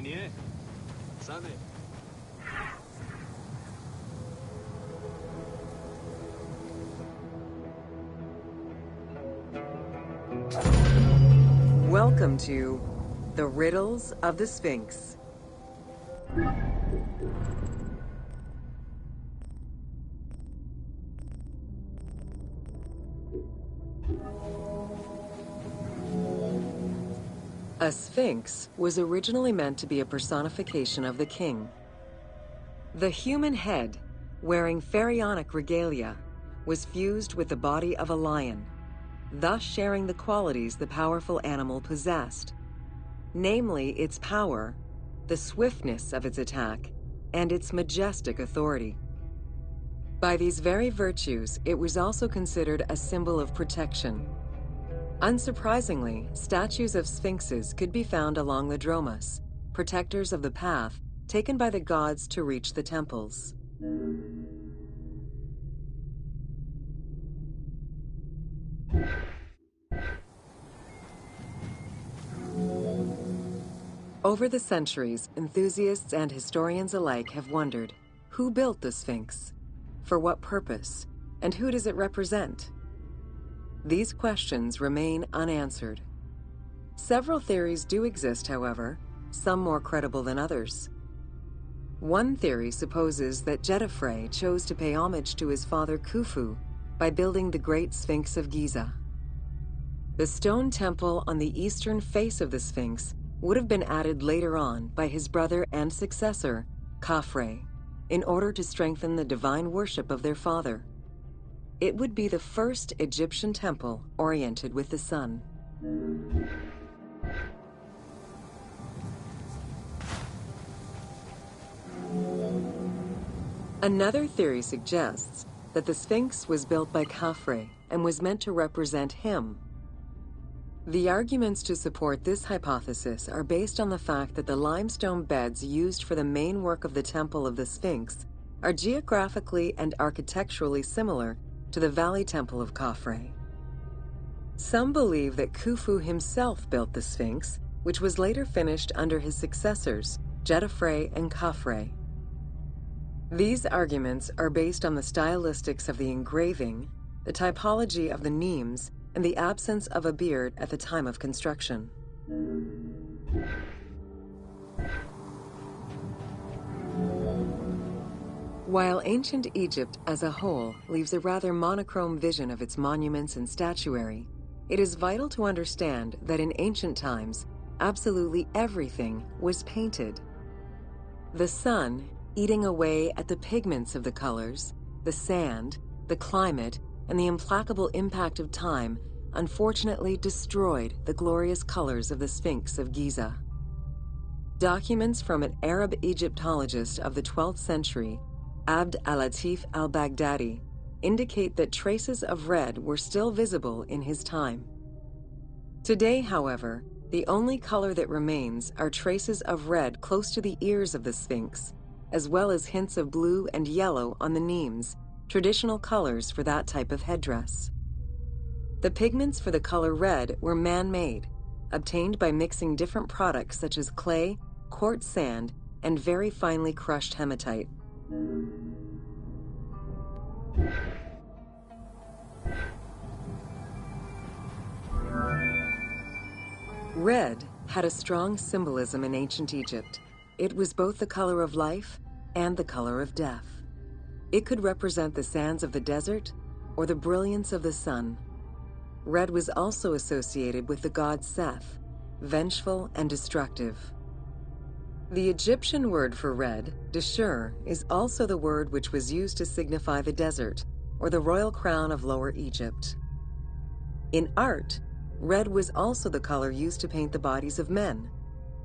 nie? Sane. Welcome to The Riddles of the Sphinx. A sphinx was originally meant to be a personification of the king. The human head, wearing pharaonic regalia, was fused with the body of a lion, thus sharing the qualities the powerful animal possessed, namely its power, the swiftness of its attack, and its majestic authority. By these very virtues, it was also considered a symbol of protection. Unsurprisingly, statues of sphinxes could be found along the dromas, protectors of the path taken by the gods to reach the temples. Over the centuries, enthusiasts and historians alike have wondered, who built the Sphinx? For what purpose? And who does it represent? These questions remain unanswered. Several theories do exist, however, some more credible than others. One theory supposes that Djedefre chose to pay homage to his father Khufu by building the Great Sphinx of Giza. The stone temple on the eastern face of the Sphinx would have been added later on by his brother and successor, Khafre, in order to strengthen the divine worship of their father. It would be the first Egyptian temple oriented with the sun. Another theory suggests that the Sphinx was built by Khafre and was meant to represent him. The arguments to support this hypothesis are based on the fact that the limestone beds used for the main work of the Temple of the Sphinx are geographically and architecturally similar to the Valley Temple of Khafre. Some believe that Khufu himself built the Sphinx, which was later finished under his successors, Djedefre and Khafre. These arguments are based on the stylistics of the engraving, the typology of the nemes, and the absence of a beard at the time of construction. While ancient Egypt as a whole leaves a rather monochrome vision of its monuments and statuary, it is vital to understand that in ancient times, absolutely everything was painted. The sun, eating away at the pigments of the colors, the sand, the climate, and the implacable impact of time unfortunately destroyed the glorious colors of the Sphinx of Giza. Documents from an Arab Egyptologist of the 12th century, Abd al-Latif al-Baghdadi, indicate that traces of red were still visible in his time. Today, however, the only color that remains are traces of red close to the ears of the Sphinx, as well as hints of blue and yellow on the nemes, traditional colors for that type of headdress. The pigments for the color red were man-made, obtained by mixing different products such as clay, quartz sand, and very finely crushed hematite. Red had a strong symbolism in ancient Egypt. It was both the color of life and the color of death. It could represent the sands of the desert or the brilliance of the sun. Red was also associated with the god Seth, vengeful and destructive. The Egyptian word for red, Deshur, is also the word which was used to signify the desert, or the royal crown of Lower Egypt. In art, red was also the color used to paint the bodies of men,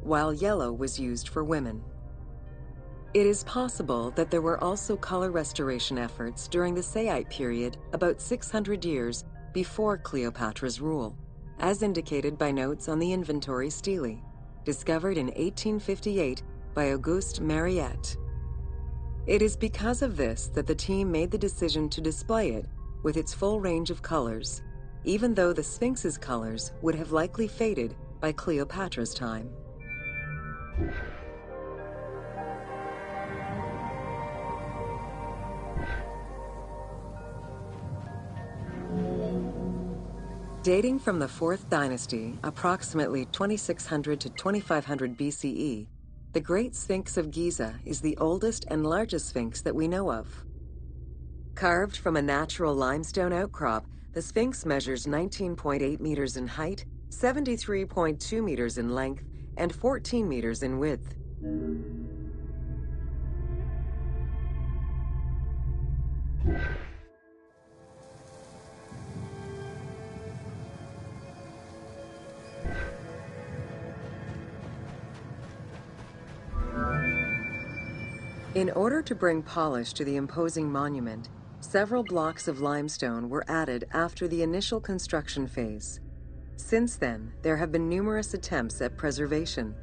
while yellow was used for women. It is possible that there were also color restoration efforts during the Saite period about 600 years before Cleopatra's rule, as indicated by notes on the inventory stele, discovered in 1858 by Auguste Mariette. It is because of this that the team made the decision to display it with its full range of colors, even though the Sphinx's colors would have likely faded by Cleopatra's time. Dating from the 4th dynasty, approximately 2600 to 2500 BCE, the Great Sphinx of Giza is the oldest and largest sphinx that we know of. Carved from a natural limestone outcrop, the Sphinx measures 19.8 meters in height, 73.2 meters in length, and 14 meters in width. In order to bring polish to the imposing monument, several blocks of limestone were added after the initial construction phase. Since then, there have been numerous attempts at preservation.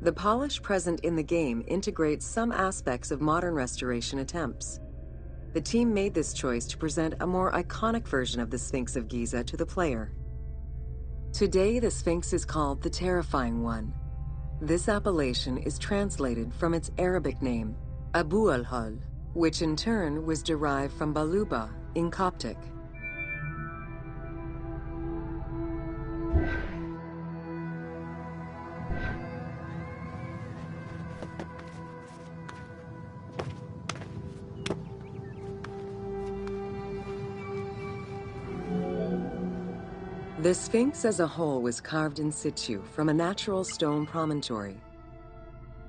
The polish present in the game integrates some aspects of modern restoration attempts. The team made this choice to present a more iconic version of the Sphinx of Giza to the player. Today, the Sphinx is called the Terrifying One. This appellation is translated from its Arabic name, Abu al-Hol, which in turn was derived from Baluba in Coptic. The Sphinx as a whole was carved in situ from a natural stone promontory.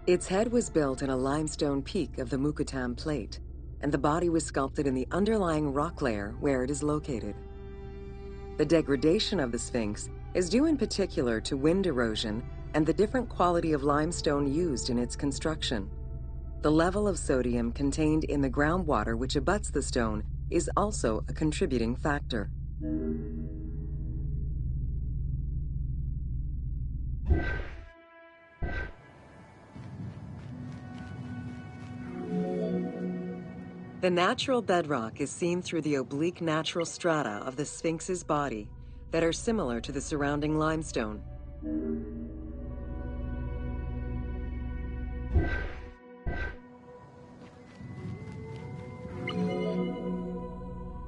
Its head was built in a limestone peak of the Mukattam Plate, and the body was sculpted in the underlying rock layer where it is located. The degradation of the Sphinx is due in particular to wind erosion and the different quality of limestone used in its construction. The level of sodium contained in the groundwater which abuts the stone is also a contributing factor. The natural bedrock is seen through the oblique natural strata of the Sphinx's body that are similar to the surrounding limestone.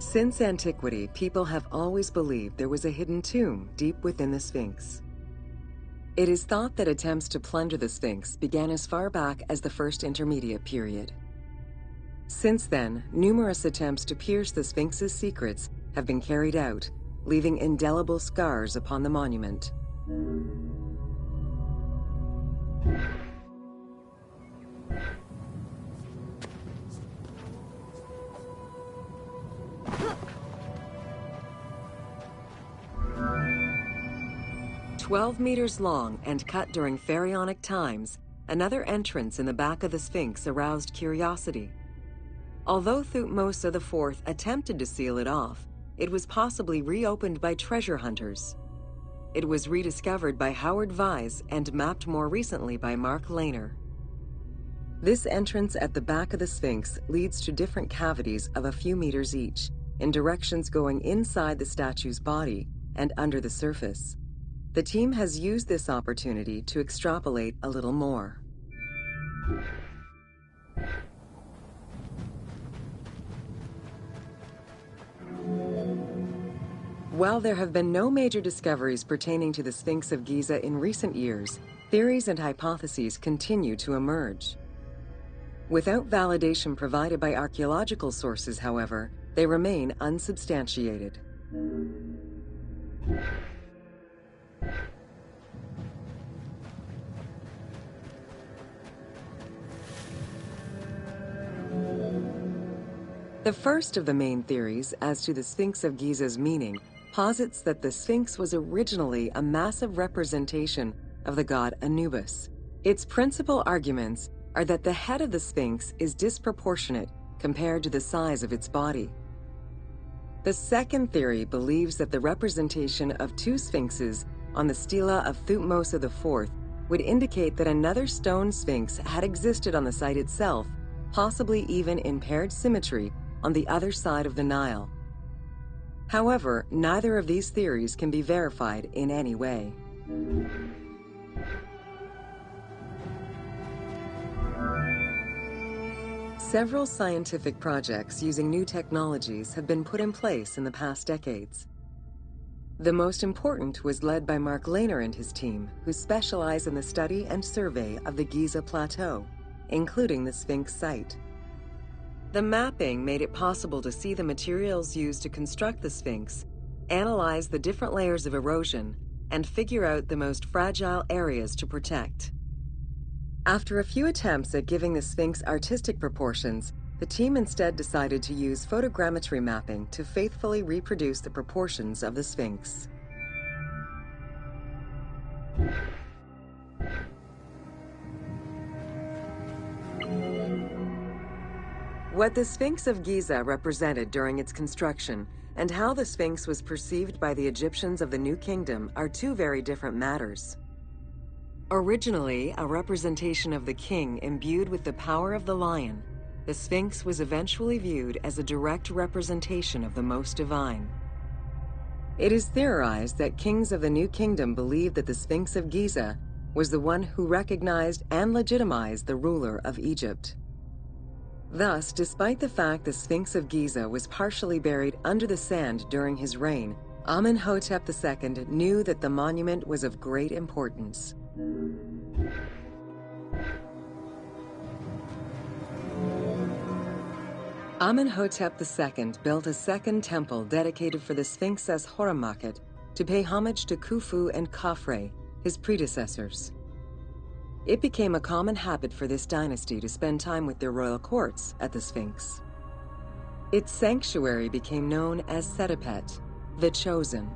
Since antiquity, people have always believed there was a hidden tomb deep within the Sphinx. It is thought that attempts to plunder the Sphinx began as far back as the First Intermediate period. Since then, numerous attempts to pierce the Sphinx's secrets have been carried out, leaving indelible scars upon the monument. "12 meters long and cut during pharaonic times, another entrance in the back of the Sphinx aroused curiosity. Although Thutmose IV attempted to seal it off, it was possibly reopened by treasure hunters. It was rediscovered by Howard Vyse and mapped more recently by Mark Lehner. This entrance at the back of the Sphinx leads to different cavities of a few meters each, in directions going inside the statue's body and under the surface. The team has used this opportunity to extrapolate a little more. While there have been no major discoveries pertaining to the Sphinx of Giza in recent years, theories and hypotheses continue to emerge. Without validation provided by archaeological sources, however, they remain unsubstantiated. The first of the main theories as to the Sphinx of Giza's meaning posits that the Sphinx was originally a massive representation of the god Anubis. Its principal arguments are that the head of the Sphinx is disproportionate compared to the size of its body. The second theory believes that the representation of two sphinxes on the stela of Thutmose IV would indicate that another stone sphinx had existed on the site itself, possibly even in paired symmetry on the other side of the Nile. However, neither of these theories can be verified in any way. Several scientific projects using new technologies have been put in place in the past decades. The most important was led by Mark Lehner and his team, who specialize in the study and survey of the Giza Plateau, including the Sphinx site. The mapping made it possible to see the materials used to construct the Sphinx, analyze the different layers of erosion, and figure out the most fragile areas to protect. After a few attempts at giving the Sphinx artistic proportions, the team instead decided to use photogrammetry mapping to faithfully reproduce the proportions of the Sphinx. What the Sphinx of Giza represented during its construction and how the Sphinx was perceived by the Egyptians of the New Kingdom are two very different matters. Originally a representation of the king imbued with the power of the lion, the Sphinx was eventually viewed as a direct representation of the Most Divine. It is theorized that kings of the New Kingdom believed that the Sphinx of Giza was the one who recognized and legitimized the ruler of Egypt. Thus, despite the fact the Sphinx of Giza was partially buried under the sand during his reign, Amenhotep II knew that the monument was of great importance. Amenhotep II built a second temple dedicated for the Sphinx as Horemakhet to pay homage to Khufu and Khafre, his predecessors. It became a common habit for this dynasty to spend time with their royal courts at the Sphinx. Its sanctuary became known as Setepet, the Chosen.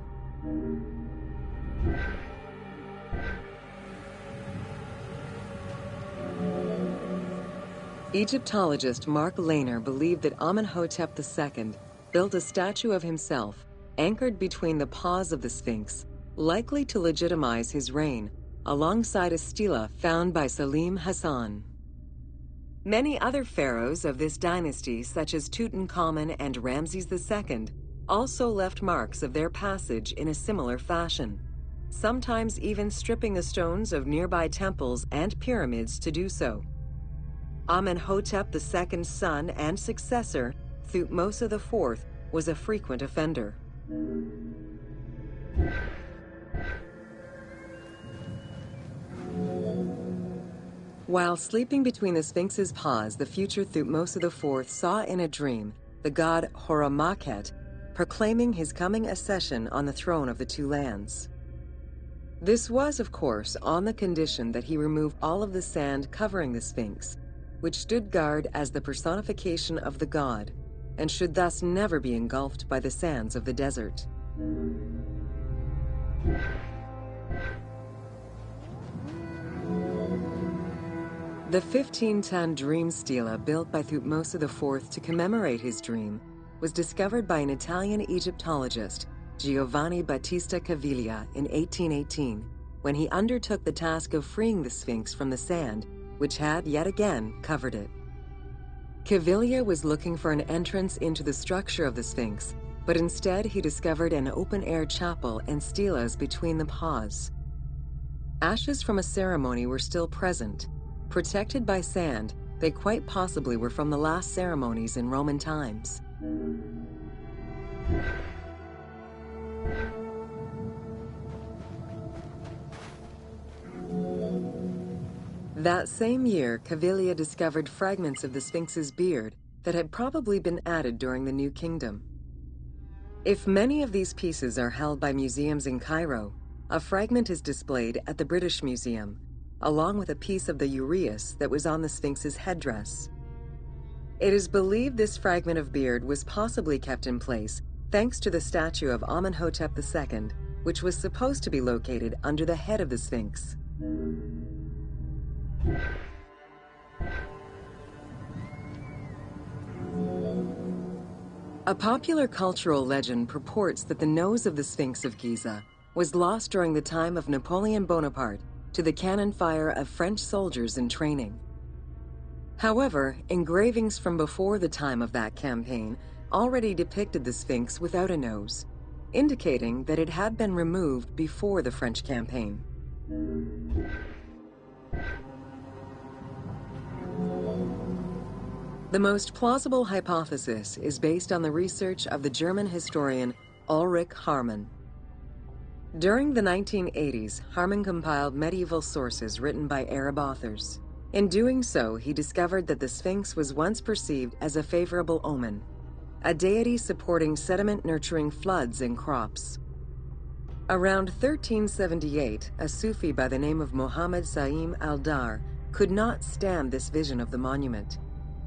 Egyptologist Mark Lehner believed that Amenhotep II built a statue of himself anchored between the paws of the Sphinx, likely to legitimize his reign, alongside a stela found by Salim Hassan. Many other pharaohs of this dynasty, such as Tutankhamun and Ramses II, also left marks of their passage in a similar fashion, sometimes even stripping the stones of nearby temples and pyramids to do so. Amenhotep II's son and successor, Thutmose IV, was a frequent offender. While sleeping between the Sphinx's paws, the future Thutmose IV saw in a dream the god Horemakhet proclaiming his coming accession on the throne of the two lands. This was, of course, on the condition that he remove all of the sand covering the Sphinx, which stood guard as the personification of the god, and should thus never be engulfed by the sands of the desert. The 15-ton dream stela built by Thutmose IV to commemorate his dream was discovered by an Italian Egyptologist, Giovanni Battista Caviglia, in 1818, when he undertook the task of freeing the Sphinx from the sand, which had yet again covered it. Caviglia was looking for an entrance into the structure of the Sphinx, but instead he discovered an open-air chapel and stelas between the paws. Ashes from a ceremony were still present. Protected by sand, they quite possibly were from the last ceremonies in Roman times. That same year, Caviglia discovered fragments of the Sphinx's beard that had probably been added during the New Kingdom. If many of these pieces are held by museums in Cairo, a fragment is displayed at the British Museum, along with a piece of the uraeus that was on the Sphinx's headdress. It is believed this fragment of beard was possibly kept in place thanks to the statue of Amenhotep II, which was supposed to be located under the head of the Sphinx. A popular cultural legend purports that the nose of the Sphinx of Giza was lost during the time of Napoleon Bonaparte to the cannon fire of French soldiers in training. However, engravings from before the time of that campaign already depicted the Sphinx without a nose, indicating that it had been removed before the French campaign. The most plausible hypothesis is based on the research of the German historian Ulrich Haarmann. During the 1980s, Harman compiled medieval sources written by Arab authors. In doing so, he discovered that the Sphinx was once perceived as a favorable omen, a deity supporting sediment-nurturing floods and crops. Around 1378, a Sufi by the name of Muhammad Sa'im al-Dar could not stand this vision of the monument,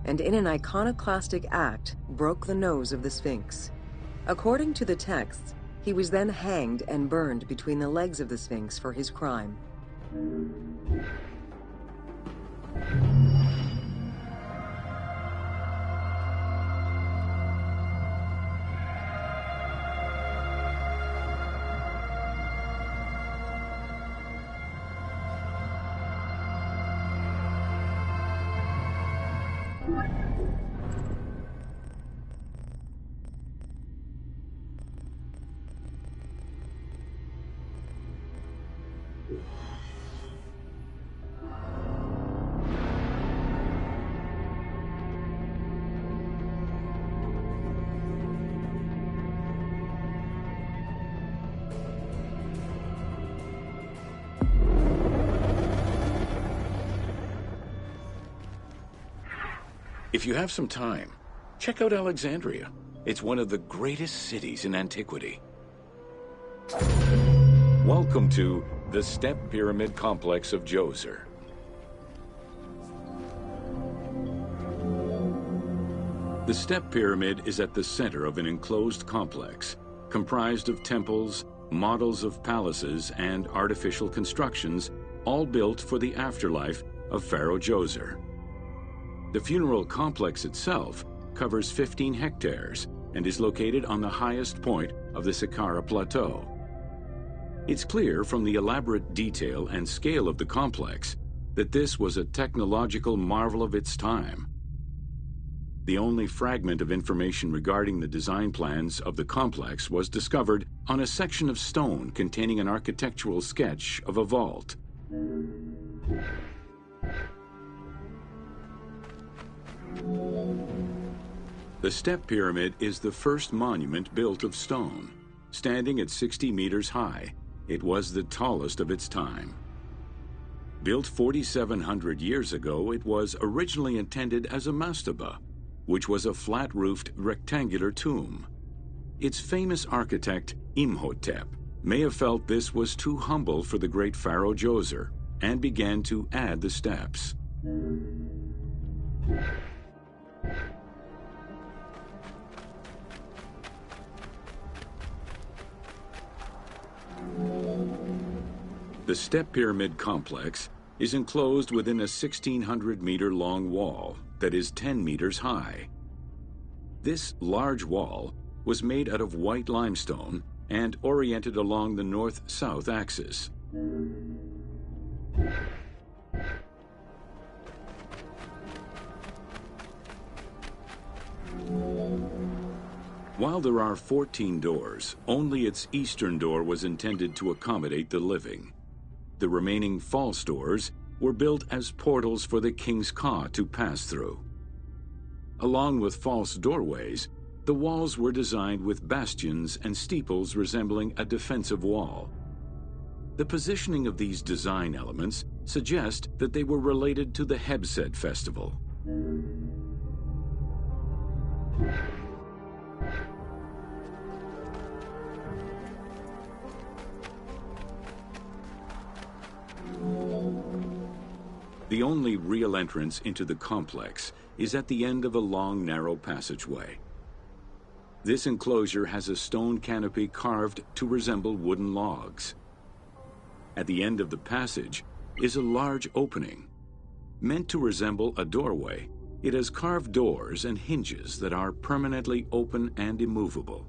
and in an iconoclastic act, broke the nose of the Sphinx. According to the texts, he was then hanged and burned between the legs of the Sphinx for his crime. If you have some time, check out Alexandria. It's one of the greatest cities in antiquity. Welcome to the Step Pyramid Complex of Djoser. The Step Pyramid is at the center of an enclosed complex, comprised of temples, models of palaces, and artificial constructions, all built for the afterlife of Pharaoh Djoser. The funeral complex itself covers 15 hectares and is located on the highest point of the Saqqara Plateau. It's clear from the elaborate detail and scale of the complex that this was a technological marvel of its time. The only fragment of information regarding the design plans of the complex was discovered on a section of stone containing an architectural sketch of a vault. The Step Pyramid is the first monument built of stone. Standing at 60 meters high, it was the tallest of its time. Built 4,700 years ago, it was originally intended as a mastaba, which was a flat-roofed rectangular tomb. Its famous architect, Imhotep, may have felt this was too humble for the great Pharaoh Djoser and began to add the steps. The Step Pyramid complex is enclosed within a 1,600-meter-long wall that is 10 meters high. This large wall was made out of white limestone and oriented along the north-south axis. While there are 14 doors, only its eastern door was intended to accommodate the living. The remaining false doors were built as portals for the king's ka to pass through. Along with false doorways, the walls were designed with bastions and steeples resembling a defensive wall. The positioning of these design elements suggest that they were related to the Hebsed festival. The only real entrance into the complex is at the end of a long, narrow passageway. This enclosure has a stone canopy carved to resemble wooden logs. At the end of the passage is a large opening. Meant to resemble a doorway, it has carved doors and hinges that are permanently open and immovable.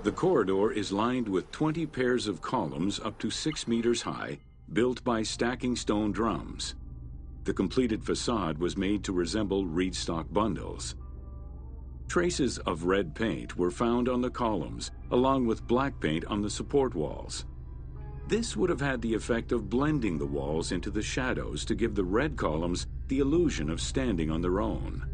The corridor is lined with 20 pairs of columns up to 6 meters high, built by stacking stone drums. The completed facade was made to resemble reed stock bundles. Traces of red paint were found on the columns, along with black paint on the support walls. This would have had the effect of blending the walls into the shadows to give the red columns the illusion of standing on their own.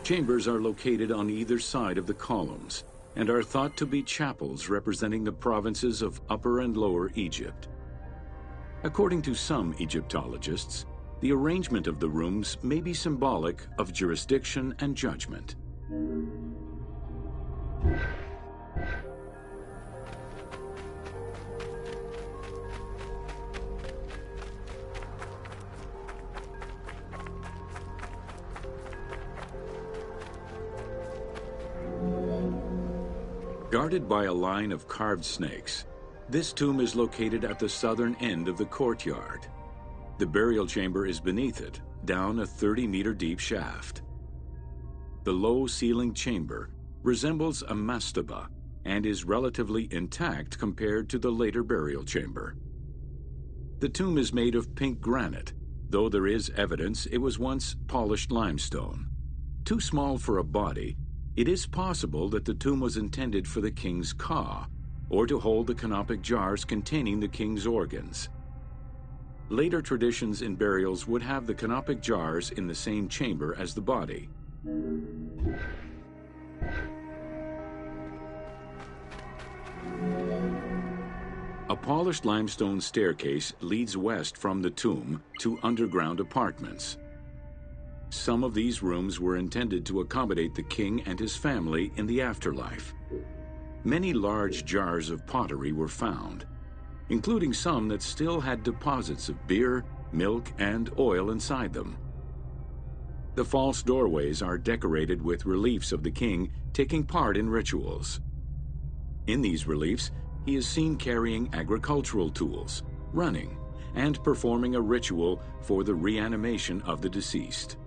Chambers are located on either side of the columns and are thought to be chapels representing the provinces of Upper and Lower Egypt. According to some Egyptologists, the arrangement of the rooms may be symbolic of jurisdiction and judgment. Guarded by a line of carved snakes, this tomb is located at the southern end of the courtyard. The burial chamber is beneath it, down a 30-meter deep shaft. The low-ceilinged chamber resembles a mastaba and is relatively intact compared to the later burial chamber. The tomb is made of pink granite, though there is evidence it was once polished limestone. Too small for a body, it is possible that the tomb was intended for the king's ka, or to hold the canopic jars containing the king's organs. Later traditions in burials would have the canopic jars in the same chamber as the body. A polished limestone staircase leads west from the tomb to underground apartments. Some of these rooms were intended to accommodate the king and his family in the afterlife. Many large jars of pottery were found, including some that still had deposits of beer, milk, and oil inside them. The false doorways are decorated with reliefs of the king taking part in rituals. In these reliefs, he is seen carrying agricultural tools, running, and performing a ritual for the reanimation of the deceased.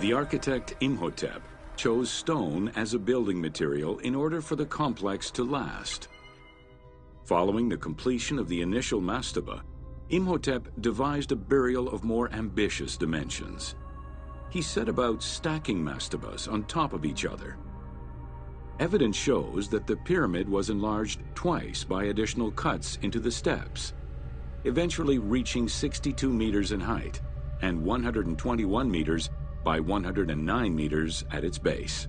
The architect Imhotep chose stone as a building material in order for the complex to last. Following the completion of the initial mastaba, Imhotep devised a burial of more ambitious dimensions. He set about stacking mastabas on top of each other. Evidence shows that the pyramid was enlarged twice by additional cuts into the steps, eventually reaching 62 meters in height and 121 meters by 109 meters at its base.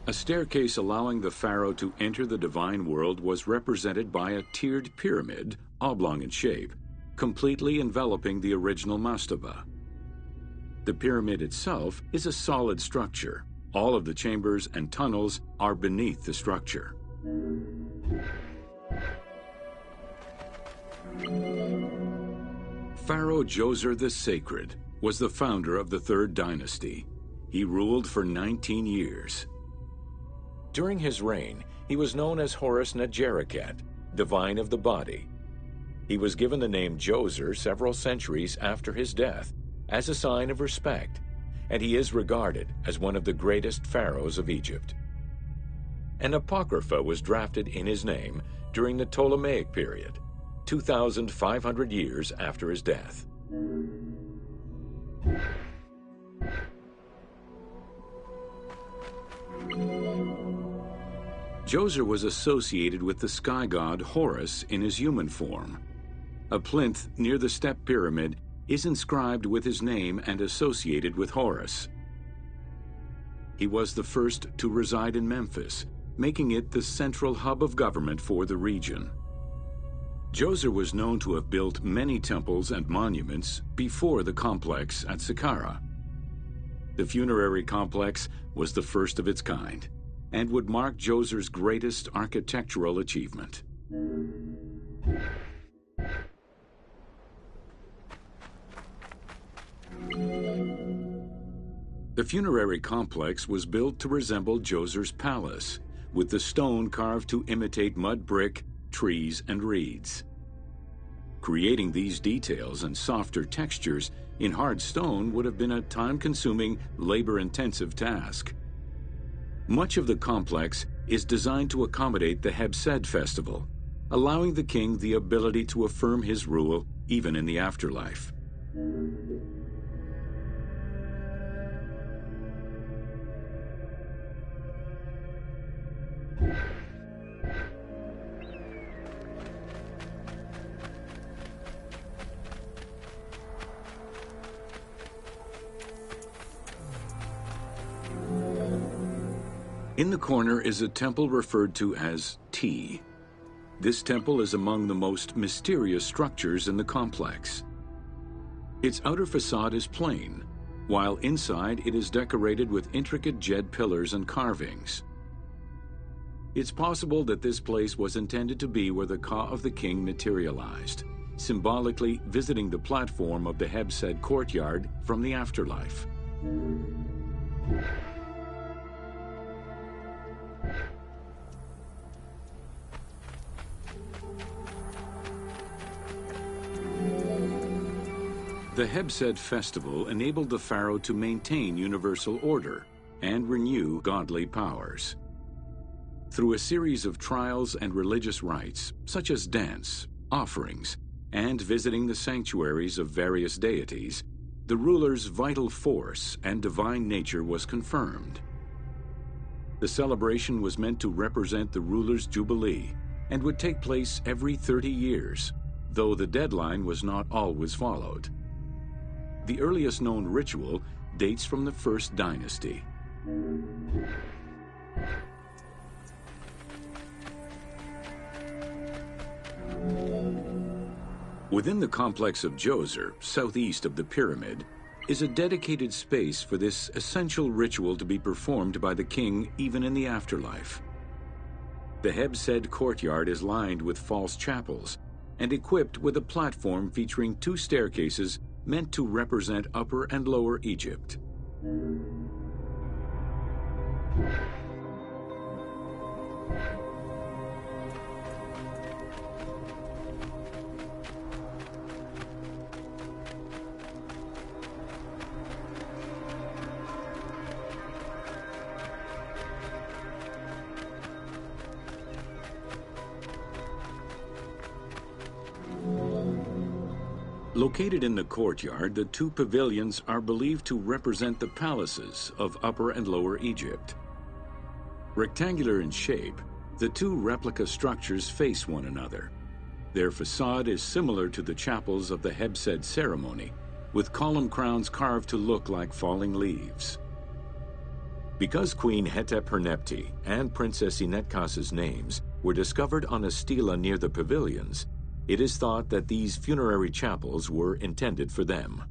A staircase allowing the pharaoh to enter the divine world was represented by a tiered pyramid, oblong in shape, completely enveloping the original mastaba. The pyramid itself is a solid structure. All of the chambers and tunnels are beneath the structure. Pharaoh Djoser the Sacred was the founder of the Third Dynasty. He ruled for 19 years. During his reign, he was known as Horus Nedjereket, divine of the body. He was given the name Djoser several centuries after his death as a sign of respect, and he is regarded as one of the greatest pharaohs of Egypt. An apocrypha was drafted in his name during the Ptolemaic period, 2,500 years after his death. Djoser was associated with the sky god Horus in his human form. A plinth near the step pyramid is inscribed with his name and associated with Horus. He was the first to reside in Memphis, making it the central hub of government for the region. Djoser was known to have built many temples and monuments before the complex at Saqqara. The funerary complex was the first of its kind and would mark Djoser's greatest architectural achievement. The funerary complex was built to resemble Djoser's palace, with the stone carved to imitate mud brick, trees, and reeds. Creating these details and softer textures in hard stone would have been a time-consuming, labor-intensive task. Much of the complex is designed to accommodate the Hebsed festival, allowing the king the ability to affirm his rule even in the afterlife. In the corner is a temple referred to as T. This temple is among the most mysterious structures in the complex. Its outer facade is plain, while inside it is decorated with intricate jed pillars and carvings. It's possible that this place was intended to be where the Ka of the king materialized, symbolically visiting the platform of the Hebsed courtyard from the afterlife. The Hebsed festival enabled the pharaoh to maintain universal order and renew godly powers. Through a series of trials and religious rites, such as dance, offerings, and visiting the sanctuaries of various deities, the ruler's vital force and divine nature was confirmed. The celebration was meant to represent the ruler's jubilee and would take place every 30 years, though the deadline was not always followed. The earliest known ritual dates from the First Dynasty. Within the complex of Djoser, southeast of the pyramid, is a dedicated space for this essential ritual to be performed by the king even in the afterlife. The Hebsed courtyard is lined with false chapels and equipped with a platform featuring 2 staircases meant to represent Upper and Lower Egypt. Located in the courtyard, the 2 pavilions are believed to represent the palaces of Upper and Lower Egypt. Rectangular in shape, the 2 replica structures face one another. Their facade is similar to the chapels of the Hebsed ceremony, with column crowns carved to look like falling leaves. Because Queen Hetep-Hernepti and Princess Inetkas's names were discovered on a stela near the pavilions, it is thought that these funerary chapels were intended for them.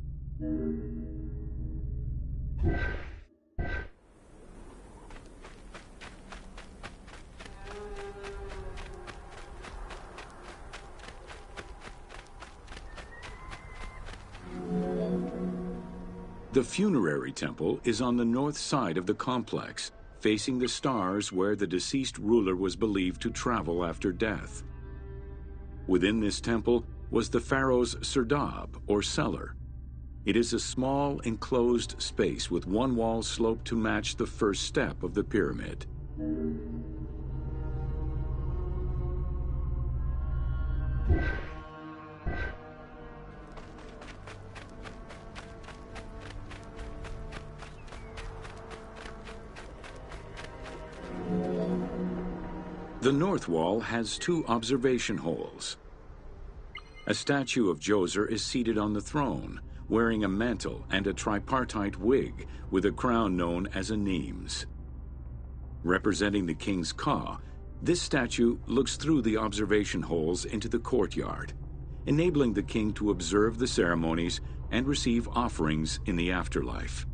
The funerary temple is on the north side of the complex, facing the stars where the deceased ruler was believed to travel after death. Within this temple was the pharaoh's serdab, or cellar. It is a small, enclosed space with one wall sloped to match the first step of the pyramid. The north wall has 2 observation holes. A statue of Djoser is seated on the throne, wearing a mantle and a tripartite wig with a crown known as a Nemes. Representing the king's Ka, this statue looks through the observation holes into the courtyard, enabling the king to observe the ceremonies and receive offerings in the afterlife.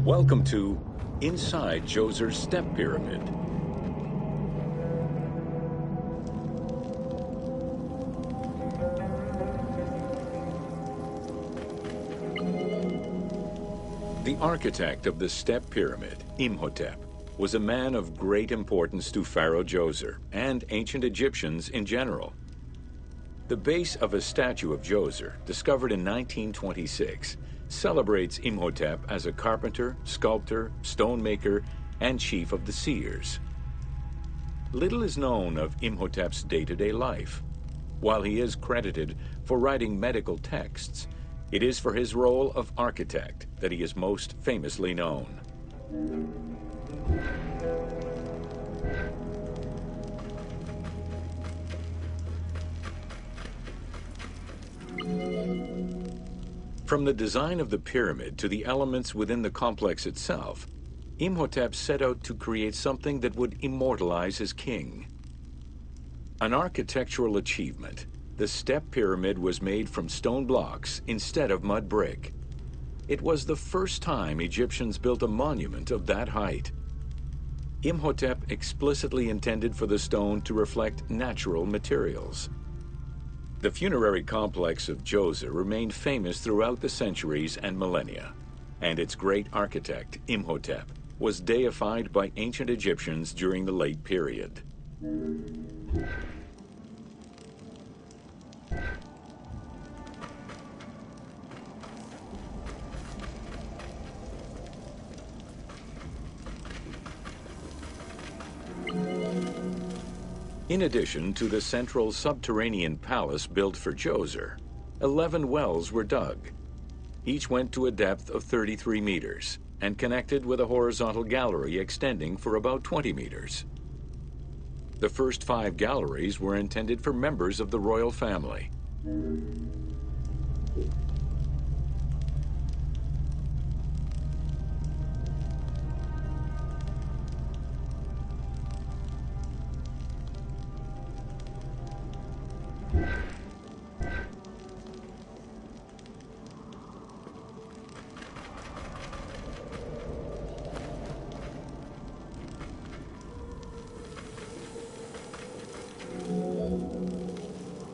Welcome to Inside Djoser's Step Pyramid. The architect of the Step Pyramid, Imhotep, was a man of great importance to Pharaoh Djoser and ancient Egyptians in general. The base of a statue of Djoser, discovered in 1926, celebrates Imhotep as a carpenter, sculptor, stonemaker, and chief of the seers. Little is known of Imhotep's day-to-day life. While he is credited for writing medical texts, it is for his role of architect that he is most famously known. From the design of the pyramid to the elements within the complex itself, Imhotep set out to create something that would immortalize his king. An architectural achievement, the Step Pyramid was made from stone blocks instead of mud brick. It was the first time Egyptians built a monument of that height. Imhotep explicitly intended for the stone to reflect natural materials. The funerary complex of Djoser remained famous throughout the centuries and millennia, and its great architect, Imhotep, was deified by ancient Egyptians during the late period. In addition to the central subterranean palace built for Djoser, 11 wells were dug. Each went to a depth of 33 meters and connected with a horizontal gallery extending for about 20 meters. The first 5 galleries were intended for members of the royal family.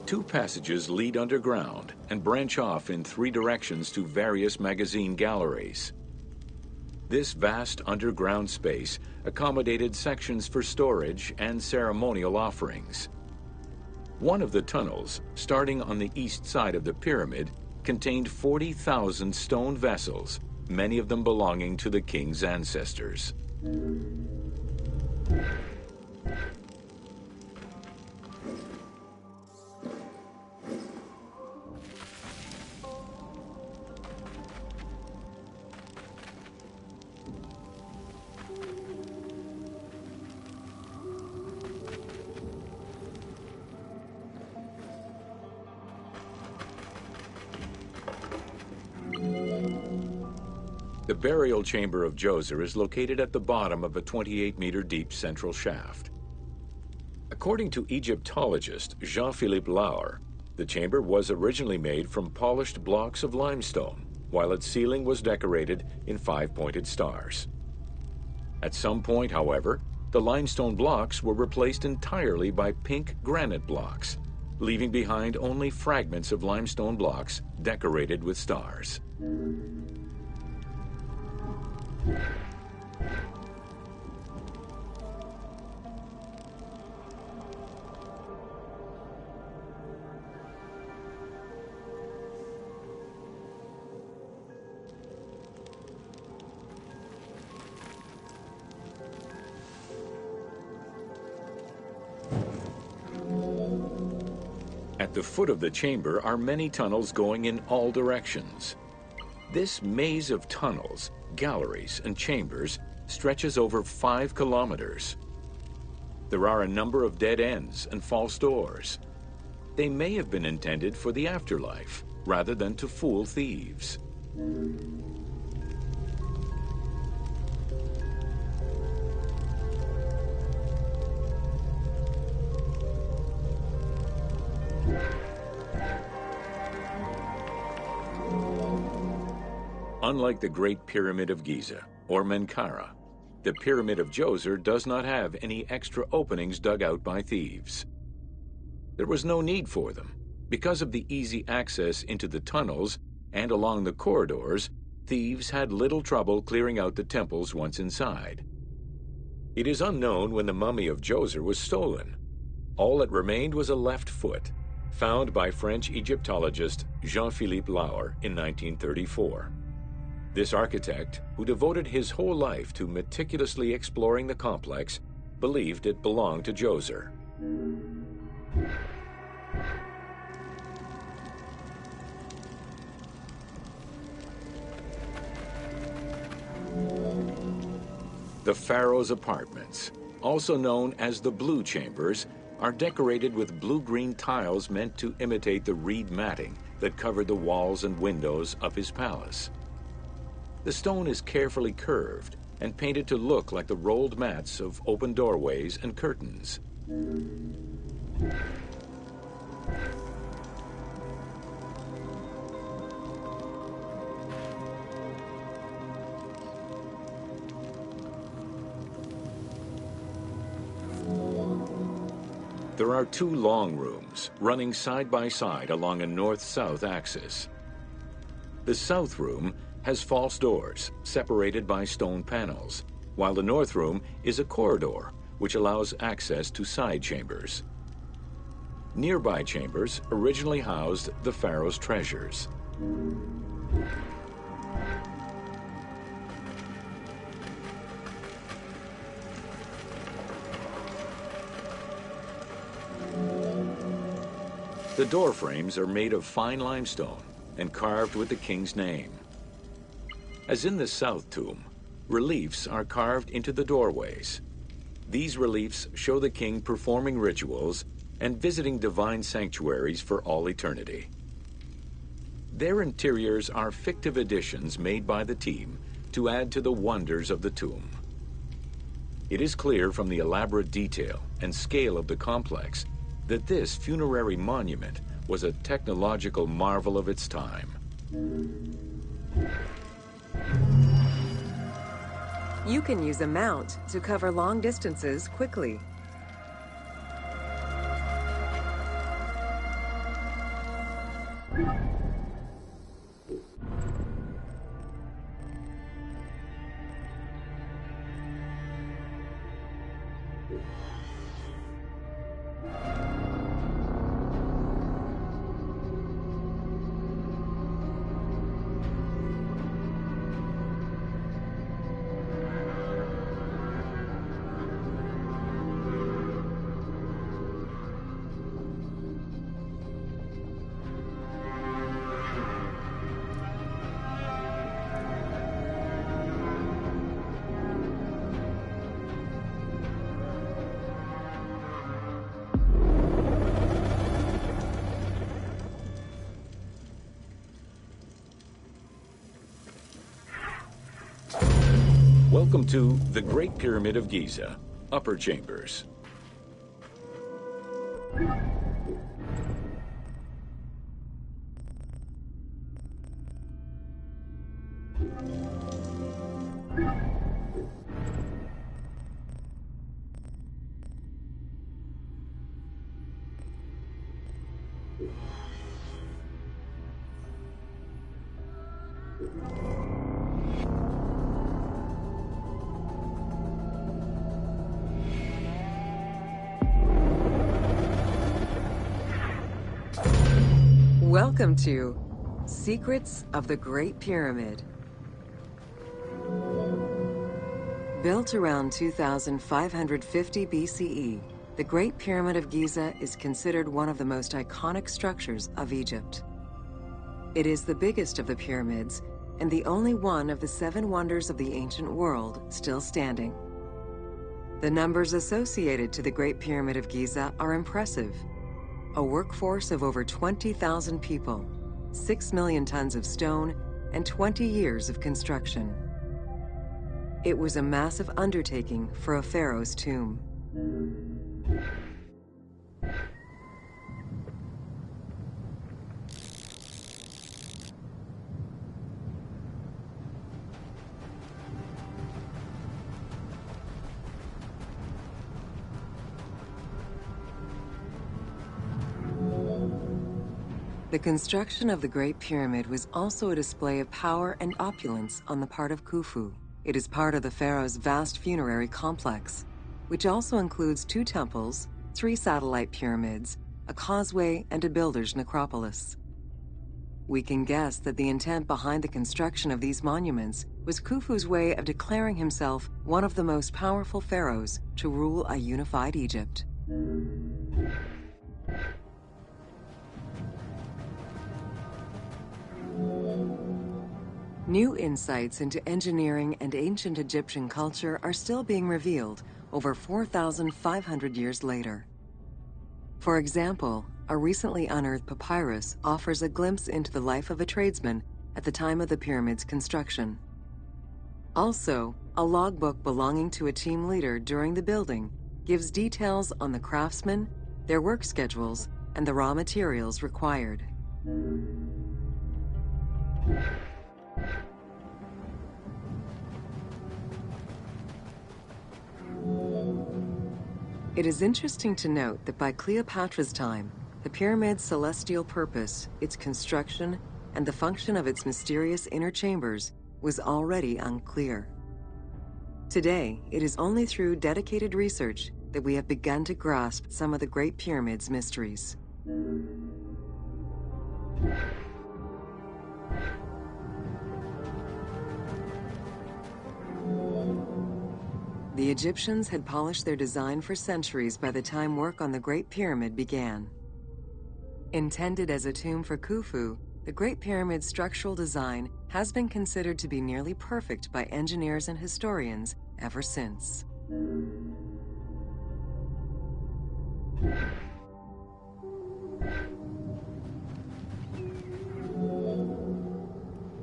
Two passages lead underground and branch off in 3 directions to various magazine galleries. This vast underground space accommodated sections for storage and ceremonial offerings. One of the tunnels, starting on the east side of the pyramid, contained 40,000 stone vessels, many of them belonging to the king's ancestors. The burial chamber of Djoser is located at the bottom of a 28-meter deep central shaft. According to Egyptologist Jean-Philippe Laure, the chamber was originally made from polished blocks of limestone, while its ceiling was decorated in 5-pointed stars. At some point, however, the limestone blocks were replaced entirely by pink granite blocks, leaving behind only fragments of limestone blocks decorated with stars. At the foot of the chamber are many tunnels going in all directions. This maze of tunnels, galleries, and chambers stretches over 5 kilometers. There are a number of dead ends and false doors. They may have been intended for the afterlife, rather than to fool thieves. Unlike the Great Pyramid of Giza, or Menkaure. The Pyramid of Djoser does not have any extra openings dug out by thieves. There was no need for them. Because of the easy access into the tunnels and along the corridors, thieves had little trouble clearing out the temples once inside. It is unknown when the mummy of Djoser was stolen. All that remained was a left foot, found by French Egyptologist Jean-Philippe Lauer in 1934. This architect, who devoted his whole life to meticulously exploring the complex, believed it belonged to Djoser. The Pharaoh's apartments, also known as the Blue Chambers, are decorated with blue-green tiles meant to imitate the reed matting that covered the walls and windows of his palace. The stone is carefully curved and painted to look like the rolled mats of open doorways and curtains. There are two long rooms running side by side along a north-south axis. The south room has false doors separated by stone panels, while the north room is a corridor which allows access to side chambers. Nearby chambers originally housed the pharaoh's treasures. The door frames are made of fine limestone and carved with the king's name. As in the south tomb, reliefs are carved into the doorways. These reliefs show the king performing rituals and visiting divine sanctuaries for all eternity. Their interiors are fictive additions made by the team to add to the wonders of the tomb. It is clear from the elaborate detail and scale of the complex that this funerary monument was a technological marvel of its time. You can use a mount to cover long distances quickly. Welcome to the Great Pyramid of Giza, Upper Chambers. Welcome to Secrets of the Great Pyramid. Built around 2550 BCE, the Great Pyramid of Giza is considered one of the most iconic structures of Egypt. It is the biggest of the pyramids and the only one of the 7 wonders of the ancient world still standing. The numbers associated to the Great Pyramid of Giza are impressive. A workforce of over 20,000 people, 6 million tons of stone, and 20 years of construction. It was a massive undertaking for a pharaoh's tomb. The construction of the Great Pyramid was also a display of power and opulence on the part of Khufu. It is part of the pharaoh's vast funerary complex, which also includes 2 temples, 3 satellite pyramids, a causeway, and a builder's necropolis. We can guess that the intent behind the construction of these monuments was Khufu's way of declaring himself one of the most powerful pharaohs to rule a unified Egypt. New insights into engineering and ancient Egyptian culture are still being revealed over 4,500 years later. For example, a recently unearthed papyrus offers a glimpse into the life of a tradesman at the time of the pyramid's construction. Also, a logbook belonging to a team leader during the building gives details on the craftsmen, their work schedules, and the raw materials required. It is interesting to note that by Cleopatra's time, the pyramid's celestial purpose, its construction, and the function of its mysterious inner chambers was already unclear. Today, it is only through dedicated research that we have begun to grasp some of the Great Pyramid's mysteries. The Egyptians had polished their design for centuries by the time work on the Great Pyramid began. Intended as a tomb for Khufu, the Great Pyramid's structural design has been considered to be nearly perfect by engineers and historians ever since.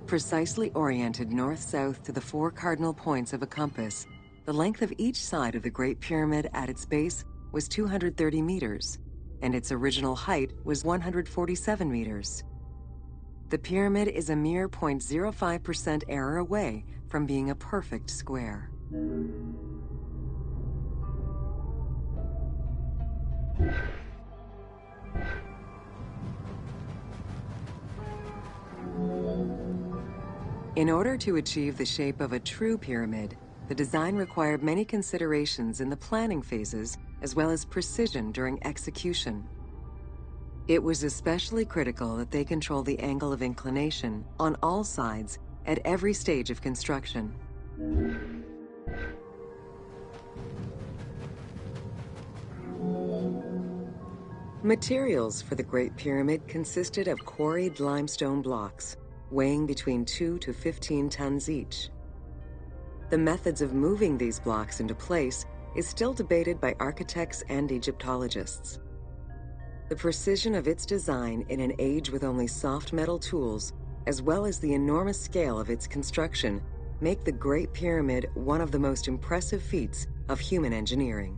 Precisely oriented north-south to the 4 cardinal points of a compass, the length of each side of the Great Pyramid at its base was 230 meters, and its original height was 147 meters. The pyramid is a mere 0.05% error away from being a perfect square. In order to achieve the shape of a true pyramid, the design required many considerations in the planning phases as well as precision during execution. It was especially critical that they control the angle of inclination on all sides at every stage of construction. Materials for the Great Pyramid consisted of quarried limestone blocks, weighing between 2 to 15 tons each. The methods of moving these blocks into place is still debated by architects and Egyptologists. The precision of its design in an age with only soft metal tools, as well as the enormous scale of its construction, make the Great Pyramid one of the most impressive feats of human engineering.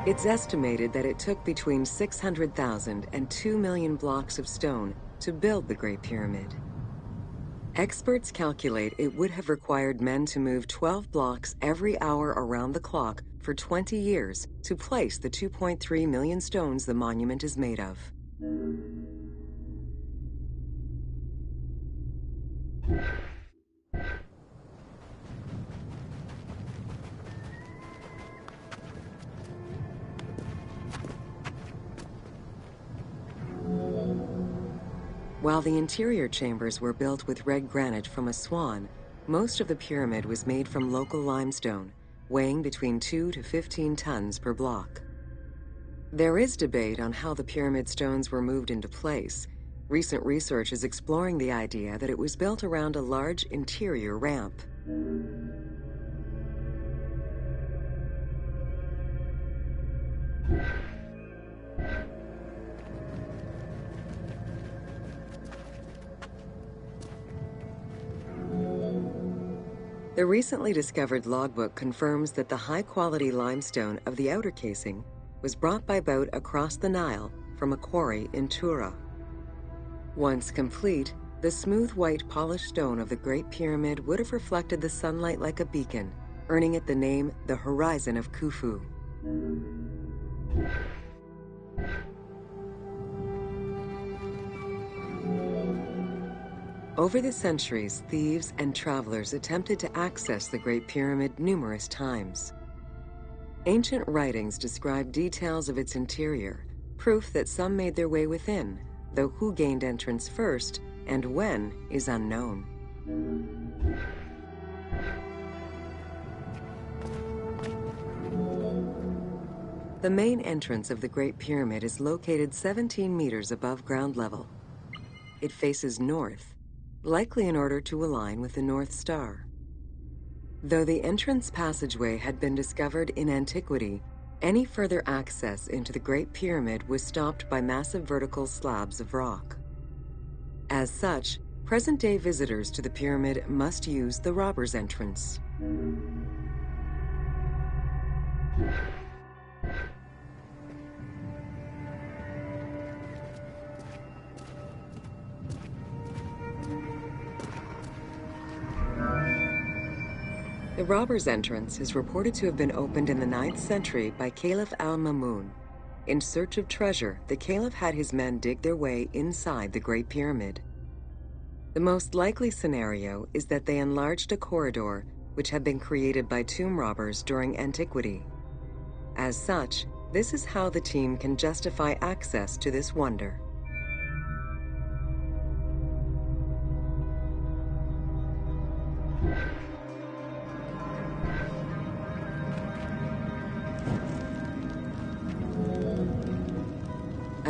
It's estimated that it took between 600,000 and 2 million blocks of stone to build the Great Pyramid. Experts calculate it would have required men to move 12 blocks every hour around the clock for 20 years to place the 2.3 million stones the monument is made of. While the interior chambers were built with red granite from Aswan, most of the pyramid was made from local limestone, weighing between 2 to 15 tons per block. There is debate on how the pyramid stones were moved into place. Recent research is exploring the idea that it was built around a large interior ramp. The recently discovered logbook confirms that the high-quality limestone of the outer casing was brought by boat across the Nile from a quarry in Tura. Once complete, The smooth white polished stone of the Great Pyramid would have reflected the sunlight like a beacon, earning it the name the Horizon of Khufu. Over the centuries, thieves and travelers attempted to access the Great Pyramid numerous times. Ancient writings describe details of its interior, proof that some made their way within, though who gained entrance first and when is unknown. The main entrance of the Great Pyramid is located 17 meters above ground level. It faces north, likely in order to align with the North Star. Though the entrance passageway had been discovered in antiquity, any further access into the Great Pyramid was stopped by massive vertical slabs of rock. As such, present-day visitors to the pyramid must use the Robber's Entrance. The Robber's Entrance is reported to have been opened in the 9th century by Caliph al-Mamun. In search of treasure, the Caliph had his men dig their way inside the Great Pyramid. The most likely scenario is that they enlarged a corridor which had been created by tomb robbers during antiquity. As such, this is how the team can justify access to this wonder.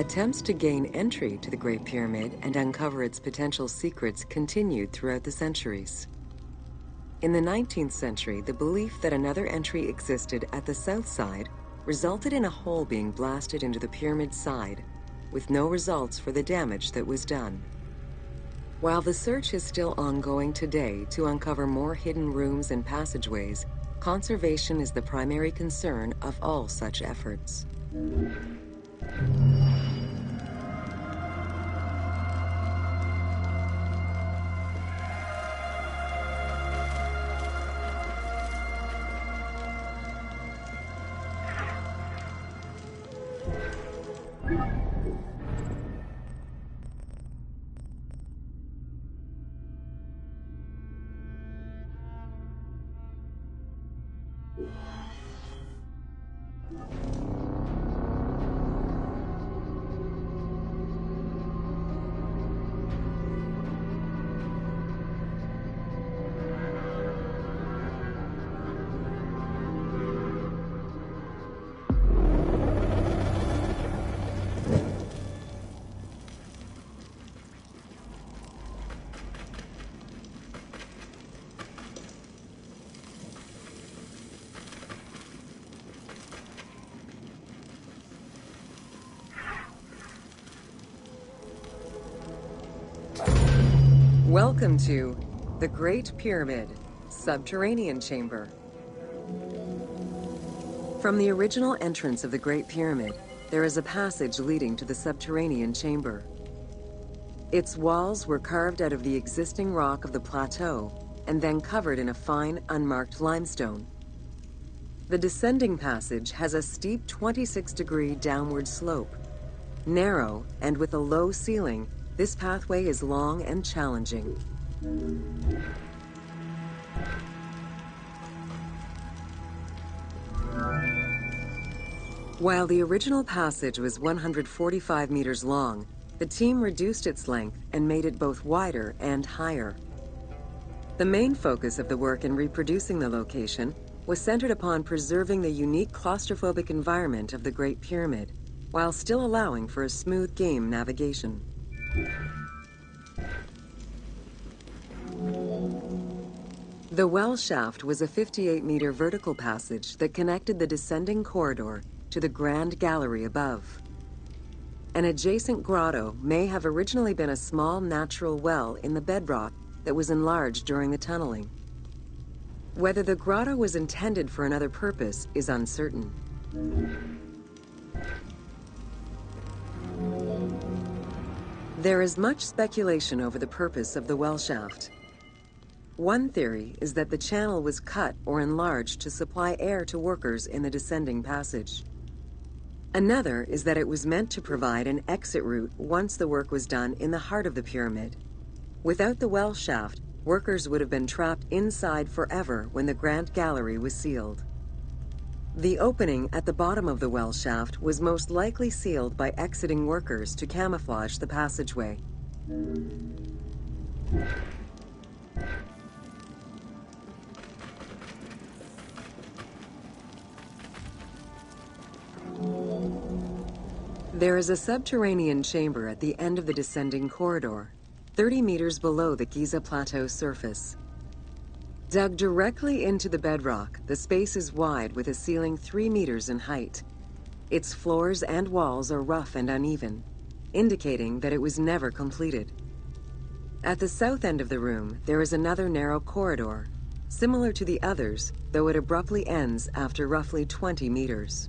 Attempts to gain entry to the Great Pyramid and uncover its potential secrets continued throughout the centuries. In the 19th century, the belief that another entry existed at the south side resulted in a hole being blasted into the pyramid's side, with no results for the damage that was done. While the search is still ongoing today to uncover more hidden rooms and passageways, conservation is the primary concern of all such efforts. Welcome to the Great Pyramid Subterranean Chamber. From the original entrance of the Great Pyramid, there is a passage leading to the subterranean chamber. Its walls were carved out of the existing rock of the plateau and then covered in a fine, unmarked limestone. The descending passage has a steep 26-degree downward slope. Narrow and with a low ceiling, this pathway is long and challenging. While the original passage was 145 meters long, the team reduced its length and made it both wider and higher. The main focus of the work in reproducing the location was centered upon preserving the unique claustrophobic environment of the Great Pyramid, while still allowing for a smooth game navigation. The well shaft was a 58-meter vertical passage that connected the descending corridor to the grand gallery above. An adjacent grotto may have originally been a small natural well in the bedrock that was enlarged during the tunneling. Whether the grotto was intended for another purpose is uncertain. There is much speculation over the purpose of the well shaft. One theory is that the channel was cut or enlarged to supply air to workers in the descending passage. Another is that it was meant to provide an exit route once the work was done in the heart of the pyramid. Without the well shaft, workers would have been trapped inside forever when the Grand Gallery was sealed. The opening at the bottom of the well shaft was most likely sealed by exiting workers to camouflage the passageway. There is a subterranean chamber at the end of the descending corridor, 30 meters below the Giza Plateau's surface. Dug directly into the bedrock, the space is wide with a ceiling 3 meters in height. Its floors and walls are rough and uneven, indicating that it was never completed. At the south end of the room, there is another narrow corridor, similar to the others, though it abruptly ends after roughly 20 meters.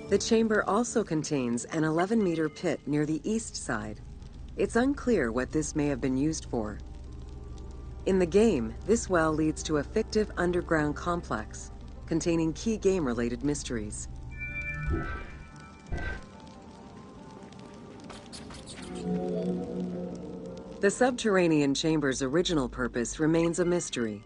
The chamber also contains an 11-meter pit near the east side. It's unclear what this may have been used for. In the game, this well leads to a fictive underground complex containing key game-related mysteries. The subterranean chamber's original purpose remains a mystery.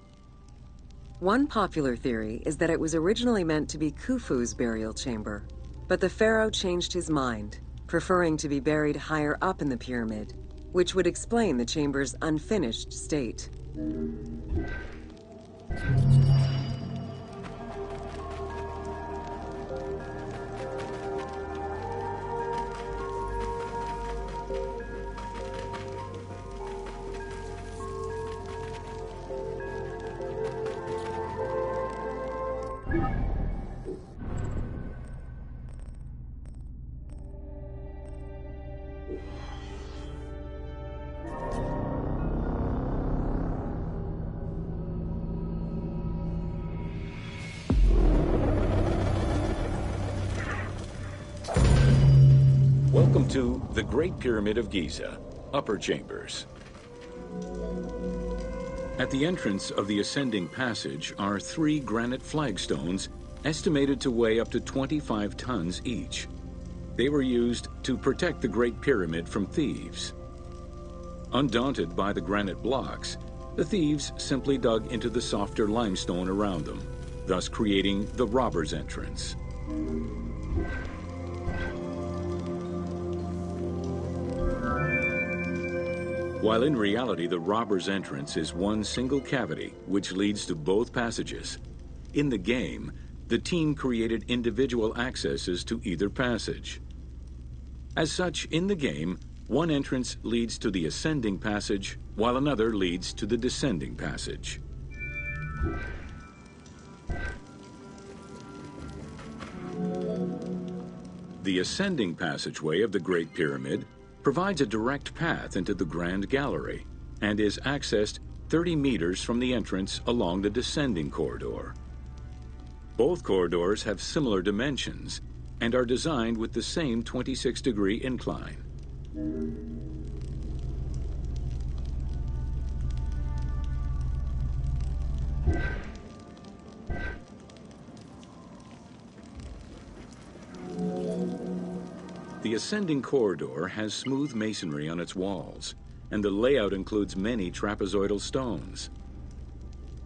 One popular theory is that it was originally meant to be Khufu's burial chamber, but the pharaoh changed his mind, preferring to be buried higher up in the pyramid, which would explain the chamber's unfinished state. Welcome to the Great Pyramid of Giza, Upper Chambers. At the entrance of the ascending passage are 3 granite flagstones estimated to weigh up to 25 tons each. They were used to protect the Great Pyramid from thieves. Undaunted by the granite blocks, the thieves simply dug into the softer limestone around them, thus creating the robber's entrance. While in reality the robber's entrance is one single cavity which leads to both passages, in the game, the team created individual accesses to either passage. As such, in the game, one entrance leads to the ascending passage, while another leads to the descending passage. The ascending passageway of the Great Pyramid provides a direct path into the Grand Gallery and is accessed 30 meters from the entrance along the descending corridor. Both corridors have similar dimensions and are designed with the same 26-degree incline. The ascending corridor has smooth masonry on its walls, and the layout includes many trapezoidal stones.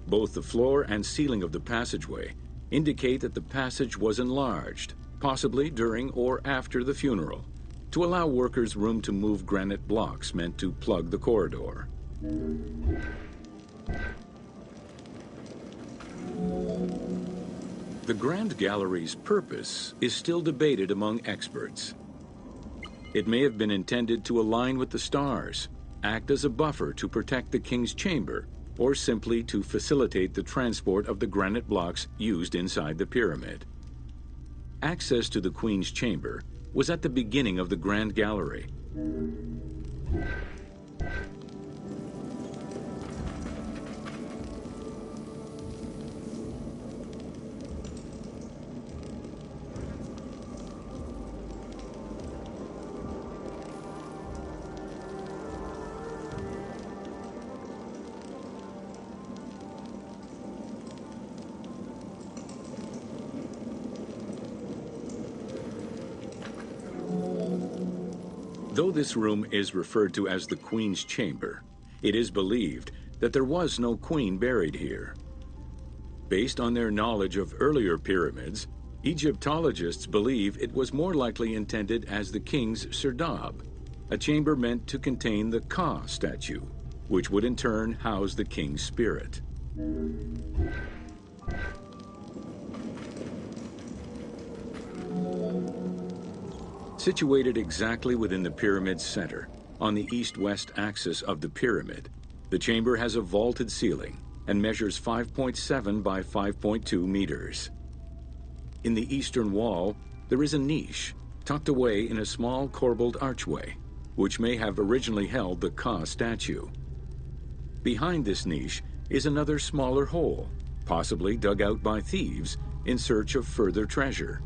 Both the floor and ceiling of the passageway indicate that the passage was enlarged, possibly during or after the funeral, to allow workers room to move granite blocks meant to plug the corridor. The Grand Gallery's purpose is still debated among experts. It may have been intended to align with the stars, act as a buffer to protect the king's chamber, or simply to facilitate the transport of the granite blocks used inside the pyramid. Access to the queen's chamber was at the beginning of the Grand Gallery. Though this room is referred to as the Queen's Chamber, it is believed that there was no queen buried here. Based on their knowledge of earlier pyramids, Egyptologists believe it was more likely intended as the king's serdab, a chamber meant to contain the Ka statue, which would in turn house the king's spirit. Situated exactly within the pyramid's center, on the east-west axis of the pyramid, the chamber has a vaulted ceiling and measures 5.7 by 5.2 meters. In the eastern wall, there is a niche tucked away in a small corbelled archway, which may have originally held the Ka statue. Behind this niche is another smaller hole, possibly dug out by thieves in search of further treasure.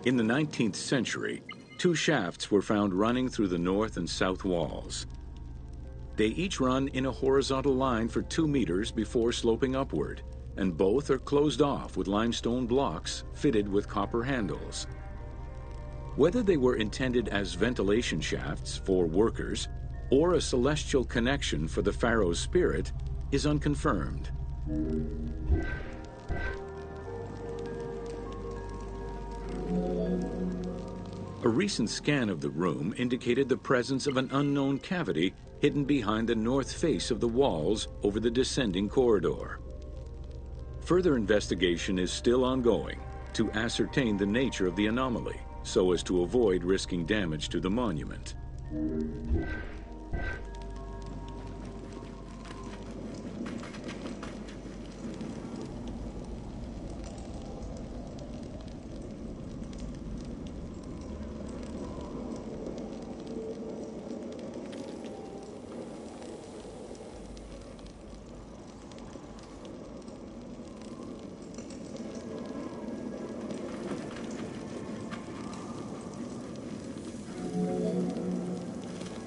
In the 19th century, two shafts were found running through the north and south walls. They each run in a horizontal line for 2 meters before sloping upward, and both are closed off with limestone blocks fitted with copper handles. Whether they were intended as ventilation shafts for workers or a celestial connection for the pharaoh's spirit is unconfirmed. A recent scan of the room indicated the presence of an unknown cavity hidden behind the north face of the walls over the descending corridor. Further investigation is still ongoing to ascertain the nature of the anomaly so as to avoid risking damage to the monument.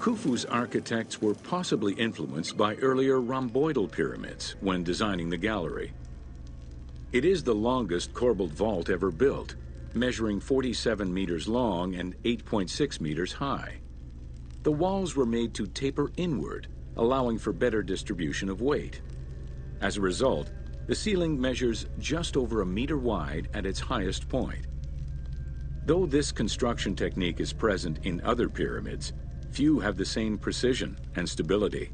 Khufu's architects were possibly influenced by earlier rhomboidal pyramids when designing the gallery. It is the longest corbelled vault ever built, measuring 47 meters long and 8.6 meters high. The walls were made to taper inward, allowing for better distribution of weight. As a result, the ceiling measures just over 1 meter wide at its highest point. Though this construction technique is present in other pyramids, few have the same precision and stability.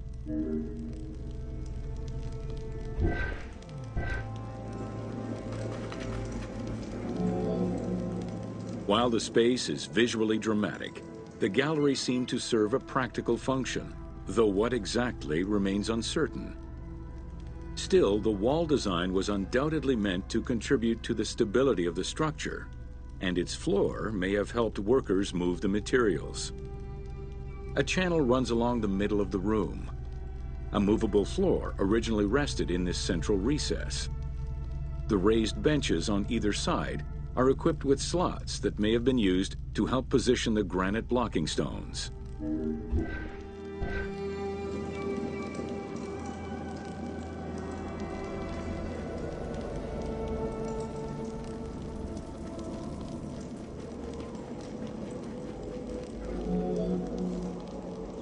While the space is visually dramatic, the gallery seemed to serve a practical function, though what exactly remains uncertain. Still, the wall design was undoubtedly meant to contribute to the stability of the structure, and its floor may have helped workers move the materials. A channel runs along the middle of the room. A movable floor originally rested in this central recess. The raised benches on either side are equipped with slots that may have been used to help position the granite blocking stones.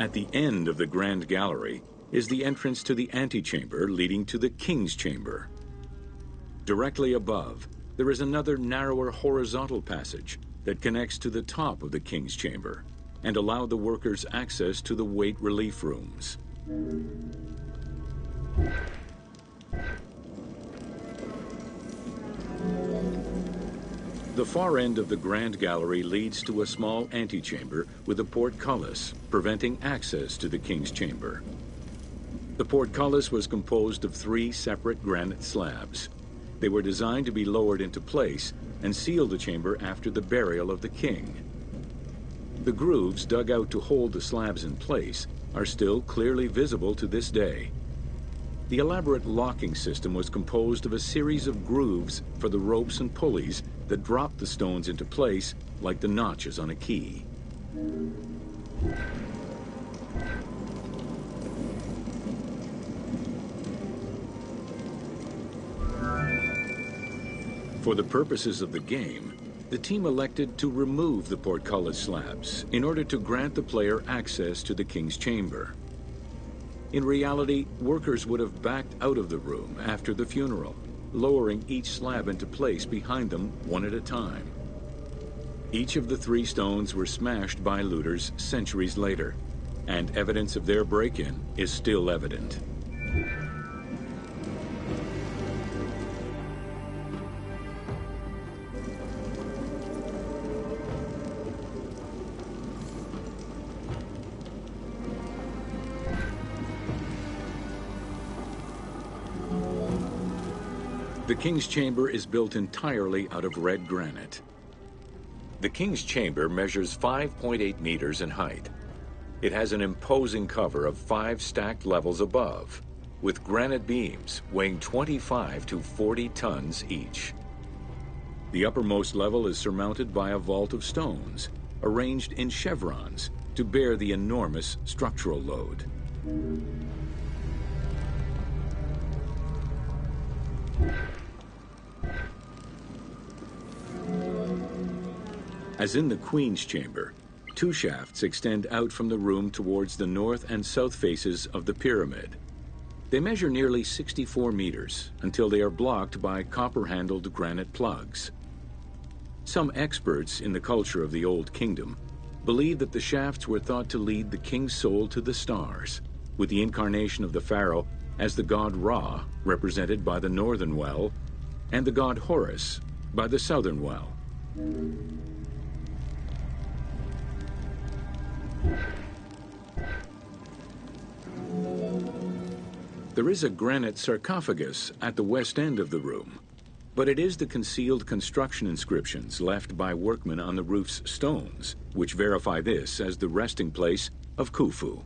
At the end of the Grand Gallery is the entrance to the antechamber leading to the King's Chamber. Directly above, there is another narrower horizontal passage that connects to the top of the King's Chamber and allowed the workers access to the weight relief rooms. The far end of the Grand Gallery leads to a small antechamber with a portcullis, preventing access to the King's Chamber. The portcullis was composed of 3 separate granite slabs. They were designed to be lowered into place and seal the chamber after the burial of the king. The grooves dug out to hold the slabs in place are still clearly visible to this day. The elaborate locking system was composed of a series of grooves for the ropes and pulleys that dropped the stones into place like the notches on a key. For the purposes of the game, the team elected to remove the portcullis slabs in order to grant the player access to the King's Chamber. In reality, workers would have backed out of the room after the funeral, lowering each slab into place behind them one at a time. Each of the 3 stones were smashed by looters centuries later, and evidence of their break-in is still evident. The King's Chamber is built entirely out of red granite. The King's Chamber measures 5.8 meters in height. It has an imposing cover of 5 stacked levels above, with granite beams weighing 25 to 40 tons each. The uppermost level is surmounted by a vault of stones, arranged in chevrons to bear the enormous structural load. As in the Queen's Chamber, 2 shafts extend out from the room towards the north and south faces of the pyramid. They measure nearly 64 meters until they are blocked by copper-handled granite plugs. Some experts in the culture of the Old Kingdom believe that the shafts were thought to lead the king's soul to the stars, with the incarnation of the pharaoh as the god Ra, represented by the northern well, and the god Horus by the southern well. There is a granite sarcophagus at the west end of the room, but it is the concealed construction inscriptions left by workmen on the roof's stones which verify this as the resting place of Khufu.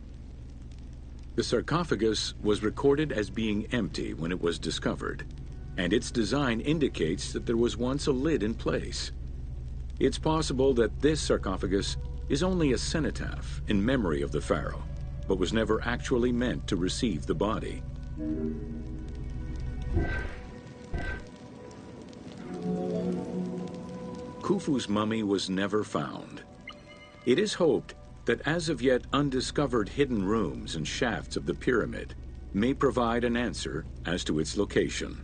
The sarcophagus was recorded as being empty when it was discovered, and its design indicates that there was once a lid in place. It's possible that this sarcophagus is only a cenotaph in memory of the pharaoh, but was never actually meant to receive the body. Khufu's mummy was never found. It is hoped that as of yet undiscovered hidden rooms and shafts of the pyramid may provide an answer as to its location.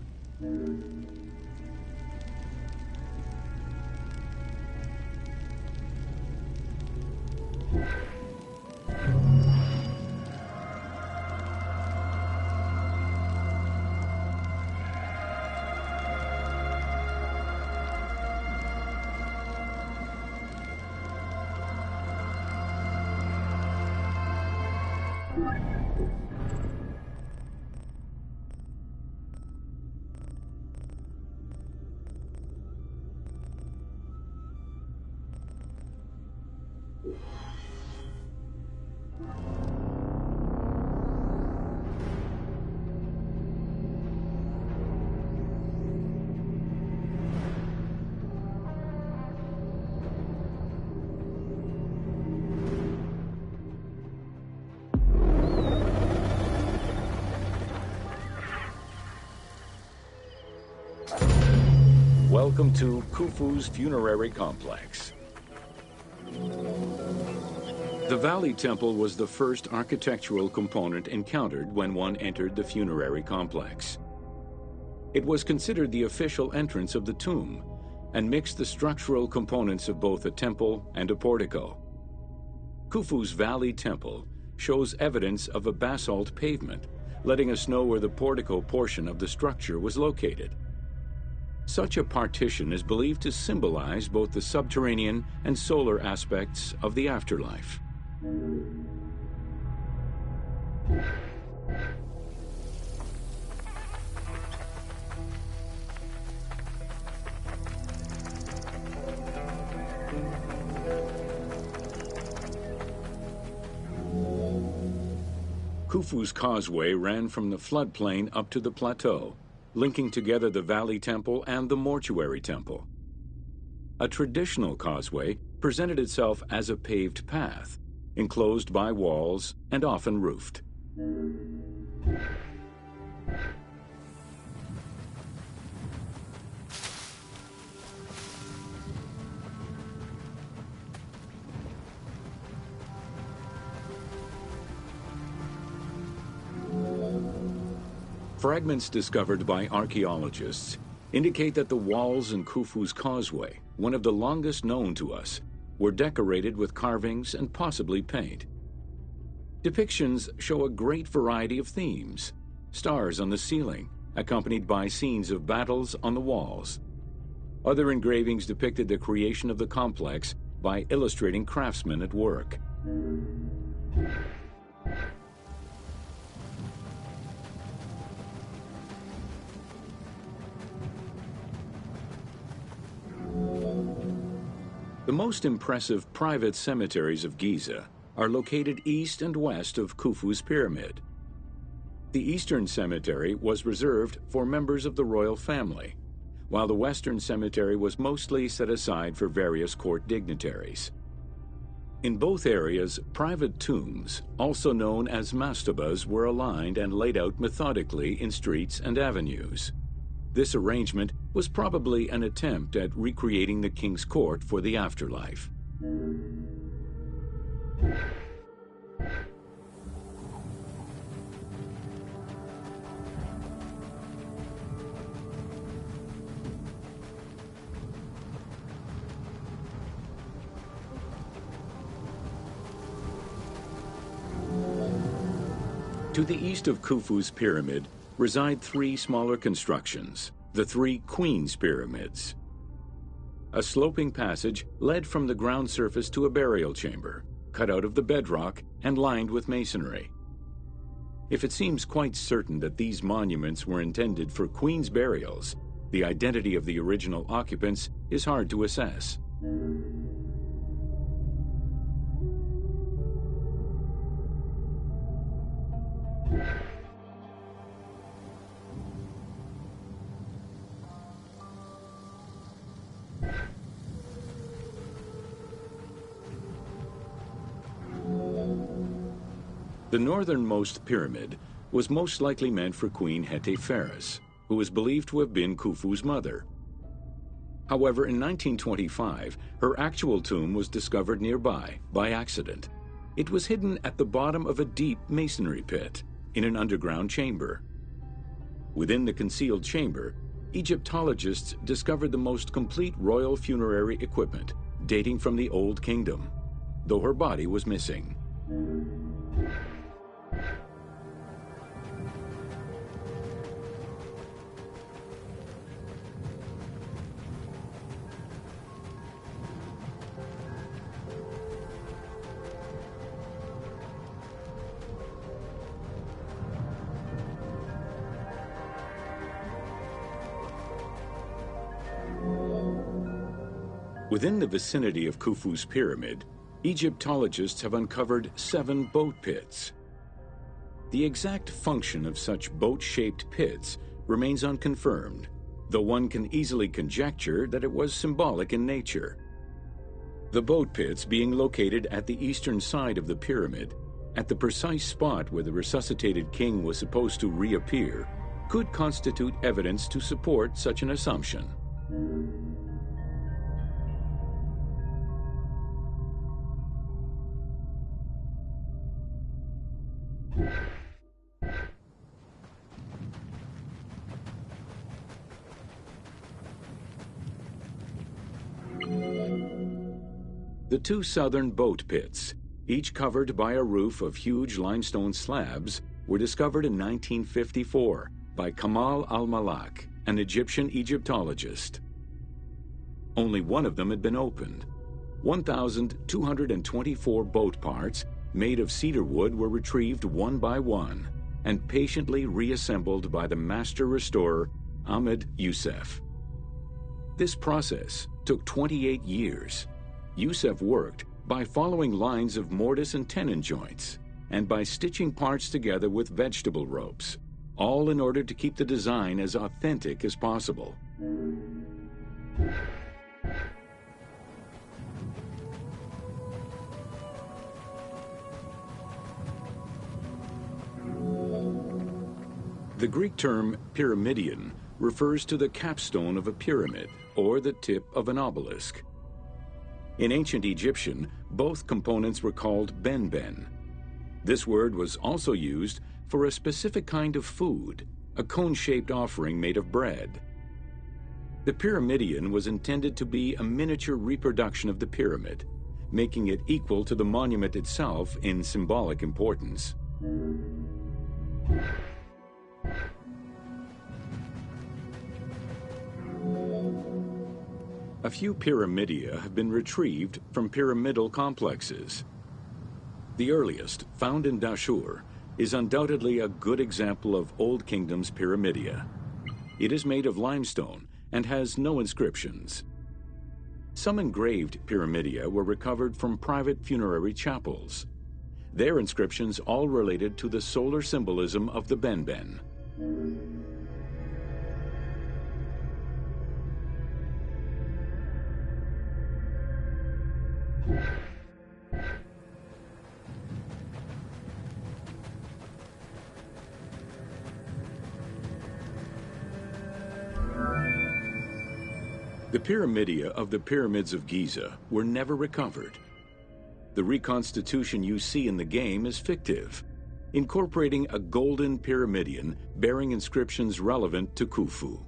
Welcome to Khufu's funerary complex. The Valley Temple was the first architectural component encountered when one entered the funerary complex. It was considered the official entrance of the tomb and mixed the structural components of both a temple and a portico. Khufu's Valley Temple shows evidence of a basalt pavement, letting us know where the portico portion of the structure was located. Such a partition is believed to symbolize both the subterranean and solar aspects of the afterlife. Khufu's causeway ran from the floodplain up to the plateau, linking together the Valley Temple and the Mortuary Temple. A traditional causeway presented itself as a paved path, enclosed by walls and often roofed. Fragments discovered by archaeologists indicate that the walls in Khufu's causeway, one of the longest known to us, were decorated with carvings and possibly paint. Depictions show a great variety of themes: stars on the ceiling, accompanied by scenes of battles on the walls. Other engravings depicted the creation of the complex by illustrating craftsmen at work. The most impressive private cemeteries of Giza are located east and west of Khufu's pyramid. The Eastern Cemetery was reserved for members of the royal family, while the Western Cemetery was mostly set aside for various court dignitaries. In both areas, private tombs, also known as mastabas, were aligned and laid out methodically in streets and avenues. This arrangement was probably an attempt at recreating the king's court for the afterlife. To the east of Khufu's pyramid reside three smaller constructions, the three Queen's Pyramids. A sloping passage led from the ground surface to a burial chamber, cut out of the bedrock and lined with masonry. If it seems quite certain that these monuments were intended for Queen's burials, the identity of the original occupants is hard to assess. The northernmost pyramid was most likely meant for Queen Hetepheres, who is believed to have been Khufu's mother. However, in 1925, her actual tomb was discovered nearby by accident. It was hidden at the bottom of a deep masonry pit in an underground chamber. Within the concealed chamber, Egyptologists discovered the most complete royal funerary equipment, dating from the Old Kingdom, though her body was missing. Within the vicinity of Khufu's pyramid, Egyptologists have uncovered 7 boat pits. The exact function of such boat-shaped pits remains unconfirmed, though one can easily conjecture that it was symbolic in nature. The boat pits being located at the eastern side of the pyramid, at the precise spot where the resuscitated king was supposed to reappear, could constitute evidence to support such an assumption. The 2 southern boat pits, each covered by a roof of huge limestone slabs, were discovered in 1954 by Kamal al-Malak, an Egyptian Egyptologist. Only one of them had been opened. 1,224 boat parts made of cedar wood were retrieved one by one and patiently reassembled by the master restorer Ahmed Youssef. This process took 28 years. Youssef worked by following lines of mortise and tenon joints and by stitching parts together with vegetable ropes, all in order to keep the design as authentic as possible. The Greek term pyramidion refers to the capstone of a pyramid or the tip of an obelisk. In ancient Egyptian, both components were called benben. This word was also used for a specific kind of food, a cone-shaped offering made of bread. The pyramidion was intended to be a miniature reproduction of the pyramid, making it equal to the monument itself in symbolic importance. A few pyramidia have been retrieved from pyramidal complexes. The earliest, found in Dashur, is undoubtedly a good example of Old Kingdom's pyramidia. It is made of limestone and has no inscriptions. Some engraved pyramidia were recovered from private funerary chapels. Their inscriptions all related to the solar symbolism of the Benben. The pyramidia of the pyramids of Giza were never recovered. The reconstitution you see in the game is fictive, incorporating a golden pyramidion bearing inscriptions relevant to Khufu.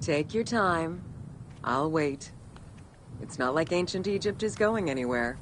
Take your time. I'll wait. It's not like ancient Egypt is going anywhere.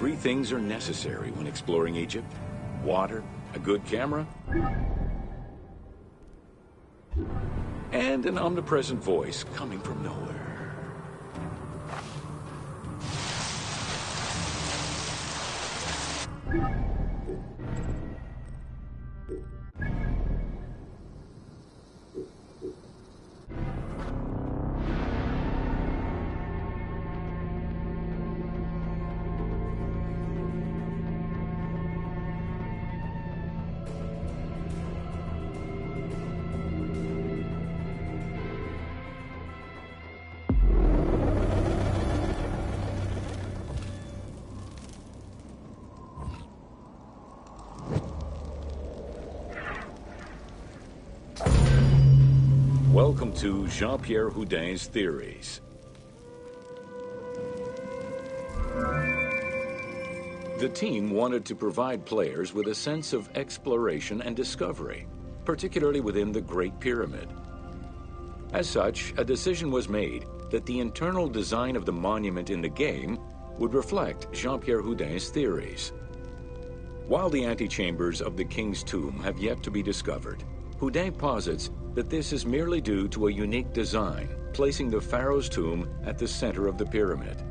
Three things are necessary when exploring Egypt: water, a good camera, and an omnipresent voice coming from nowhere. Welcome to Jean-Pierre Houdin's Theories. The team wanted to provide players with a sense of exploration and discovery, particularly within the Great Pyramid. As such, a decision was made that the internal design of the monument in the game would reflect Jean-Pierre Houdin's theories. While the antechambers of the King's Tomb have yet to be discovered, Houdin posits that this is merely due to a unique design, placing the pharaoh's tomb at the center of the pyramid.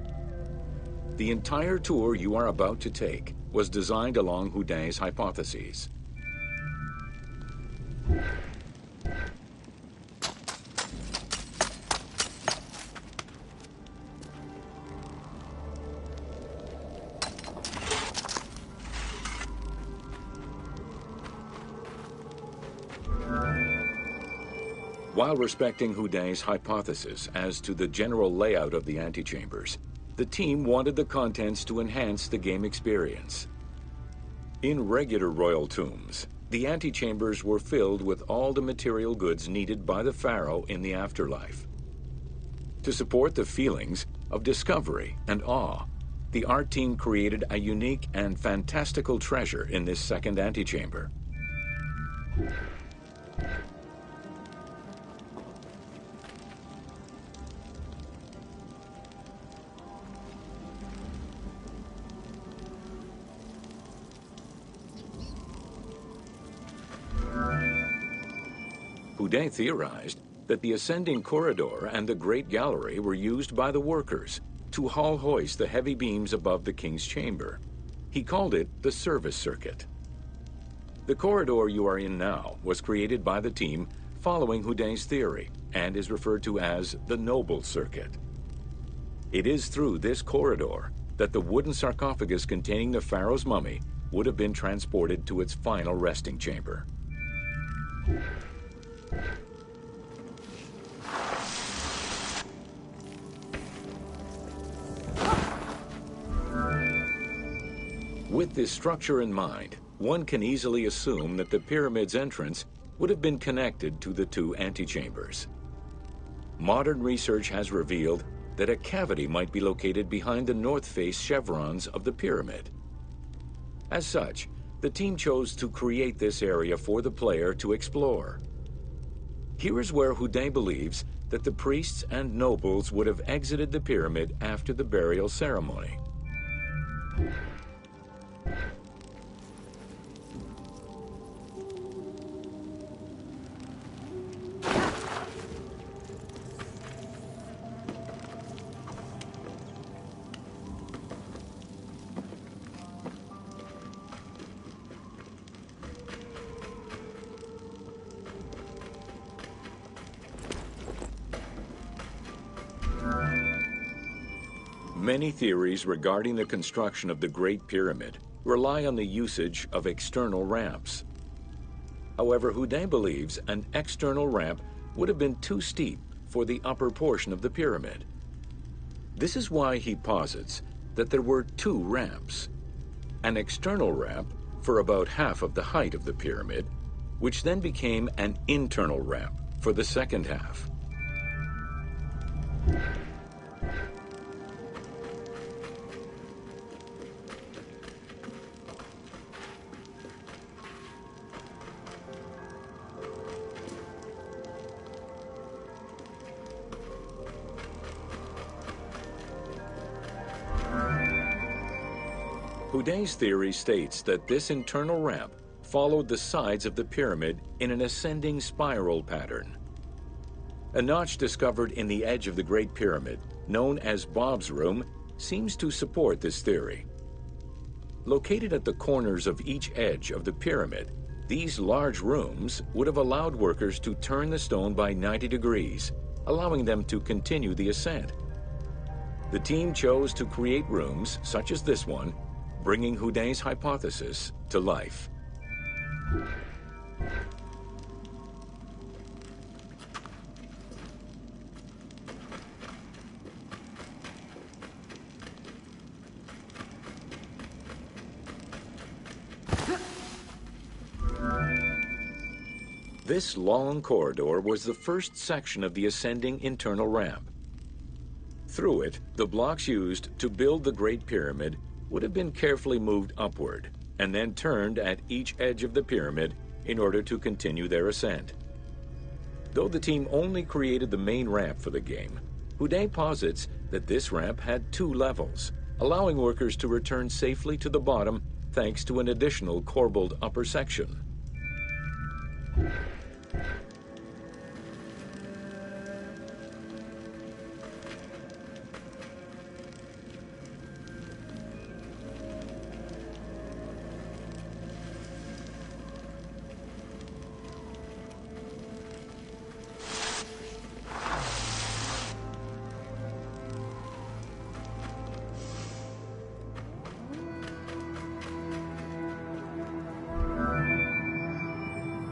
The entire tour you are about to take was designed along Houdin's hypotheses. While respecting Houdin's hypothesis as to the general layout of the antechambers, the team wanted the contents to enhance the game experience. In regular royal tombs, the antechambers were filled with all the material goods needed by the pharaoh in the afterlife. To support the feelings of discovery and awe, the art team created a unique and fantastical treasure in this second antechamber. Houdin theorized that the ascending corridor and the Great Gallery were used by the workers to haul hoist the heavy beams above the king's chamber. He called it the service circuit. The corridor you are in now was created by the team following Houdin's theory and is referred to as the Noble Circuit. It is through this corridor that the wooden sarcophagus containing the pharaoh's mummy would have been transported to its final resting chamber. With this structure in mind, one can easily assume that the pyramid's entrance would have been connected to the two antechambers. Modern research has revealed that a cavity might be located behind the north face chevrons of the pyramid. As such, the team chose to create this area for the player to explore. Here is where Houdin believes that the priests and nobles would have exited the pyramid after the burial ceremony. Many theories regarding the construction of the Great Pyramid rely on the usage of external ramps. However, Houdin believes an external ramp would have been too steep for the upper portion of the pyramid. This is why he posits that there were two ramps: an external ramp for about half of the height of the pyramid, which then became an internal ramp for the second half. Houdet's theory states that this internal ramp followed the sides of the pyramid in an ascending spiral pattern. A notch discovered in the edge of the Great Pyramid, known as Bob's Room, seems to support this theory. Located at the corners of each edge of the pyramid, these large rooms would have allowed workers to turn the stone by 90 degrees, allowing them to continue the ascent. The team chose to create rooms such as this one, bringing Houdet's hypothesis to life. This long corridor was the first section of the ascending internal ramp. Through it, the blocks used to build the Great Pyramid would have been carefully moved upward and then turned at each edge of the pyramid in order to continue their ascent. Though the team only created the main ramp for the game, Houdet posits that this ramp had 2 levels, allowing workers to return safely to the bottom thanks to an additional corbelled upper section.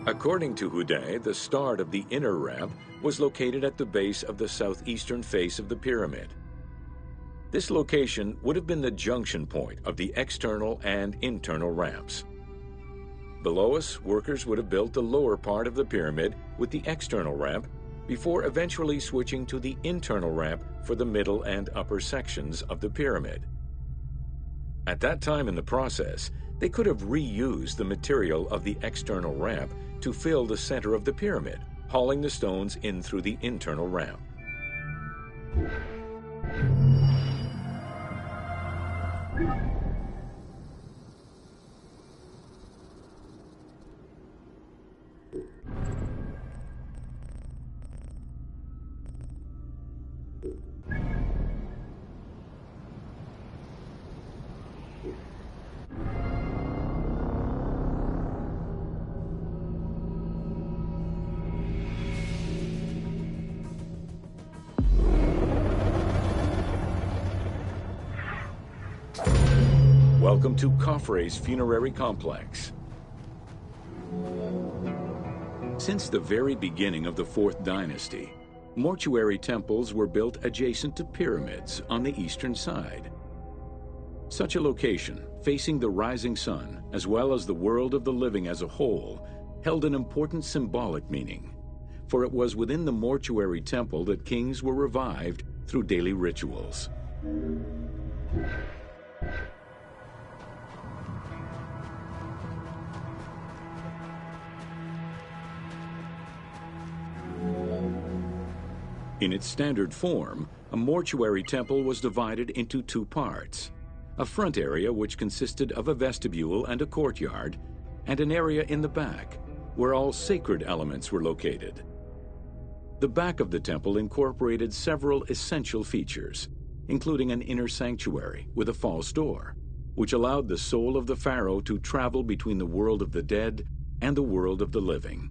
According to Houdet, the start of the inner ramp was located at the base of the southeastern face of the pyramid. This location would have been the junction point of the external and internal ramps. Below us, workers would have built the lower part of the pyramid with the external ramp before eventually switching to the internal ramp for the middle and upper sections of the pyramid. At that time in the process, they could have reused the material of the external ramp to fill the center of the pyramid, hauling the stones in through the internal ramp. Welcome to Khafre's funerary complex. Since the very beginning of the 4th dynasty, mortuary temples were built adjacent to pyramids on the eastern side. Such a location, facing the rising sun, as well as the world of the living as a whole, held an important symbolic meaning, for it was within the mortuary temple that kings were revived through daily rituals. In its standard form, a mortuary temple was divided into 2 parts: a front area which consisted of a vestibule and a courtyard, and an area in the back, where all sacred elements were located. The back of the temple incorporated several essential features, including an inner sanctuary with a false door, which allowed the soul of the pharaoh to travel between the world of the dead and the world of the living.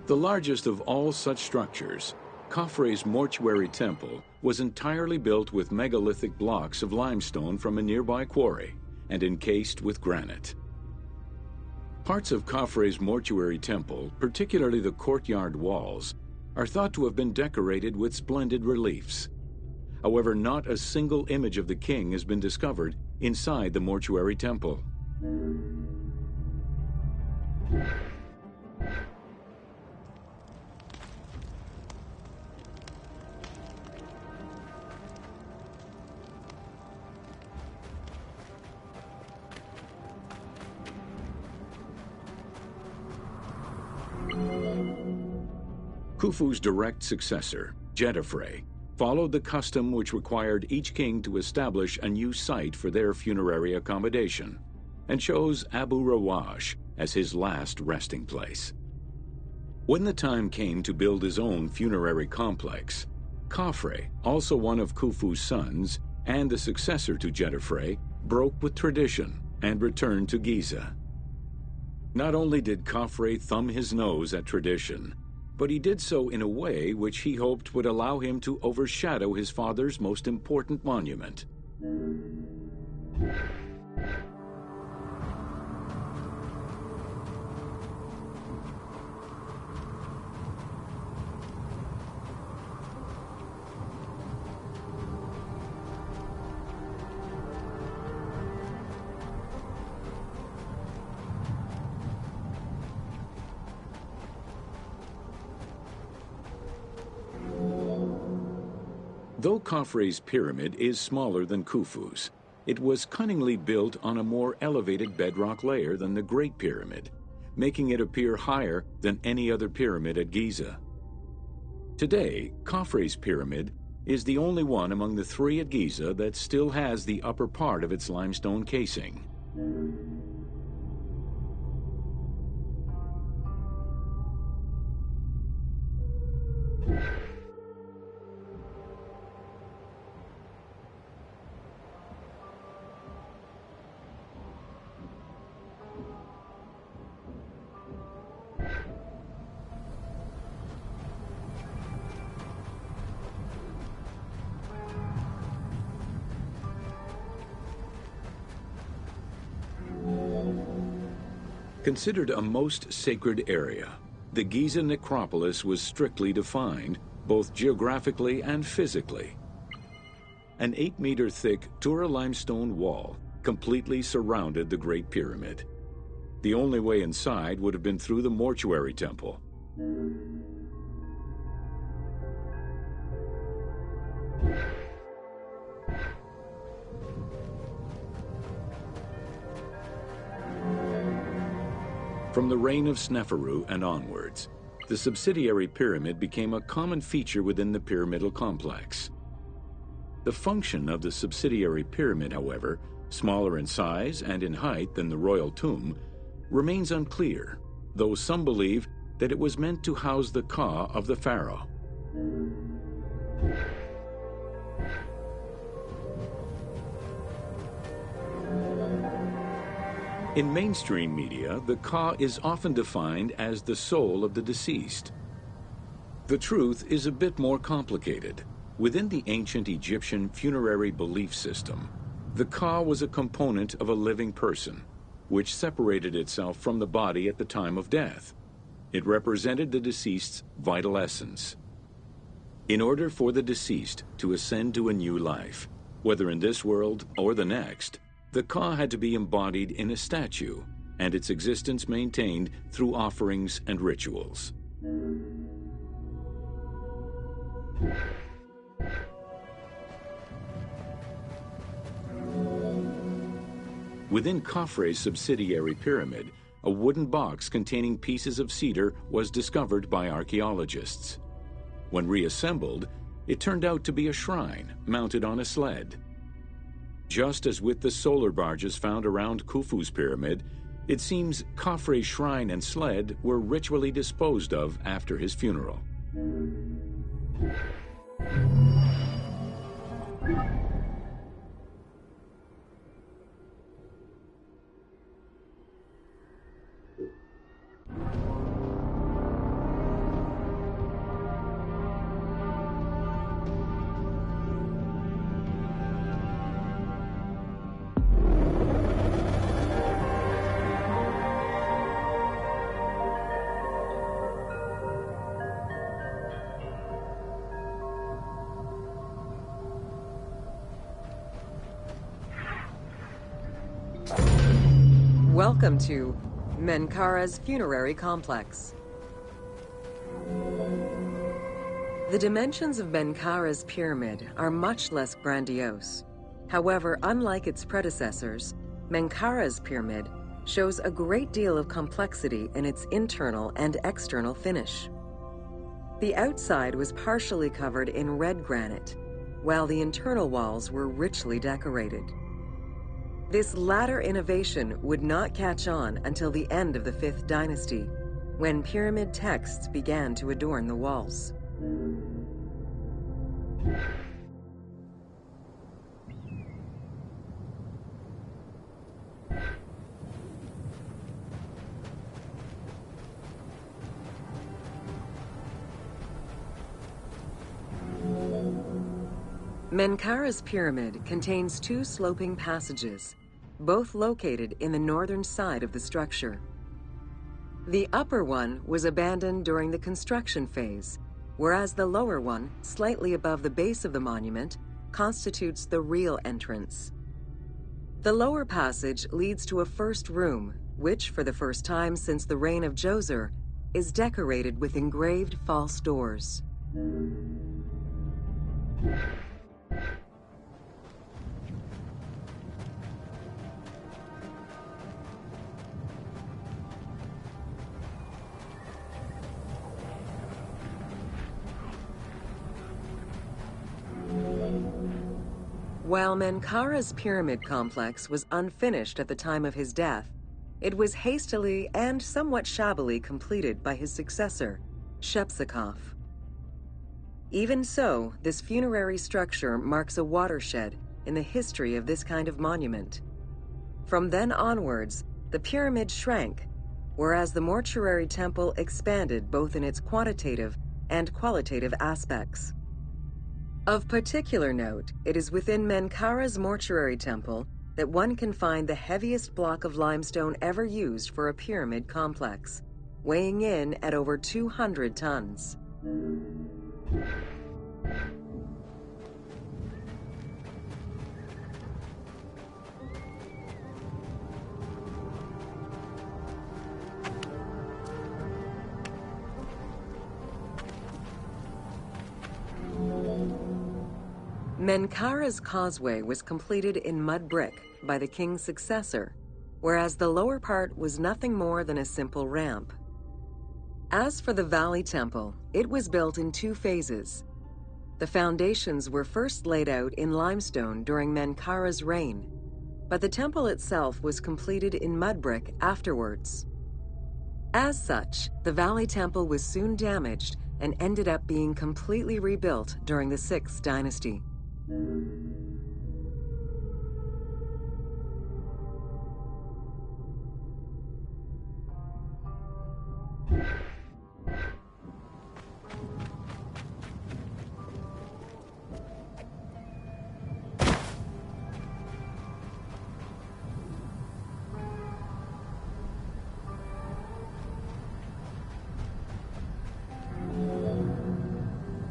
The largest of all such structures, Khafre's mortuary temple was entirely built with megalithic blocks of limestone from a nearby quarry and encased with granite. Parts of Khafre's mortuary temple, particularly the courtyard walls, are thought to have been decorated with splendid reliefs. However, not a single image of the king has been discovered inside the mortuary temple. Khufu's direct successor, Jedefre, followed the custom which required each king to establish a new site for their funerary accommodation, and chose Abu Rawash as his last resting place. When the time came to build his own funerary complex, Khafre, also one of Khufu's sons and the successor to Jedefre, broke with tradition and returned to Giza. Not only did Khafre thumb his nose at tradition, but he did so in a way which he hoped would allow him to overshadow his father's most important monument. Though Khafre's pyramid is smaller than Khufu's, it was cunningly built on a more elevated bedrock layer than the Great Pyramid, making it appear higher than any other pyramid at Giza. Today, Khafre's pyramid is the only one among the three at Giza that still has the upper part of its limestone casing. Considered a most sacred area, the Giza necropolis was strictly defined, both geographically and physically. An 8-meter-thick Tura limestone wall completely surrounded the Great Pyramid. The only way inside would have been through the mortuary temple. From the reign of Sneferu and onwards, the subsidiary pyramid became a common feature within the pyramidal complex. The function of the subsidiary pyramid, however, smaller in size and in height than the royal tomb, remains unclear, though some believe that it was meant to house the ka of the pharaoh. In mainstream media, the ka is often defined as the soul of the deceased. The truth is a bit more complicated. Within the ancient Egyptian funerary belief system, the ka was a component of a living person, which separated itself from the body at the time of death. It represented the deceased's vital essence. In order for the deceased to ascend to a new life, whether in this world or the next, the ka had to be embodied in a statue, and its existence maintained through offerings and rituals. Within Khafre's subsidiary pyramid, a wooden box containing pieces of cedar was discovered by archaeologists. When reassembled, it turned out to be a shrine mounted on a sled. Just as with the solar barges found around Khufu's pyramid, it seems Khafre's shrine and sled were ritually disposed of after his funeral. Welcome to Menkaura's funerary complex. The dimensions of Menkaura's pyramid are much less grandiose. However, unlike its predecessors, Menkaura's pyramid shows a great deal of complexity in its internal and external finish. The outside was partially covered in red granite, while the internal walls were richly decorated. This latter innovation would not catch on until the end of the 5th dynasty, when pyramid texts began to adorn the walls. Menkaura's pyramid contains 2 sloping passages, both located in the northern side of the structure. The upper one was abandoned during the construction phase, whereas the lower one, slightly above the base of the monument, constitutes the real entrance. The lower passage leads to a first room, which, for the first time since the reign of Djoser, is decorated with engraved false doors. While Menkaura's pyramid complex was unfinished at the time of his death, it was hastily and somewhat shabbily completed by his successor, Shepseskaf. Even so, this funerary structure marks a watershed in the history of this kind of monument. From then onwards, the pyramid shrank, whereas the mortuary temple expanded both in its quantitative and qualitative aspects. Of particular note, it is within Menkaura's mortuary temple that one can find the heaviest block of limestone ever used for a pyramid complex, weighing in at over 200 tons. Menkaura's causeway was completed in mud brick by the king's successor, whereas the lower part was nothing more than a simple ramp. As for the Valley Temple, it was built in 2 phases. The foundations were first laid out in limestone during Menkaura's reign, but the temple itself was completed in mud brick afterwards. As such, the Valley Temple was soon damaged and ended up being completely rebuilt during the 6th dynasty.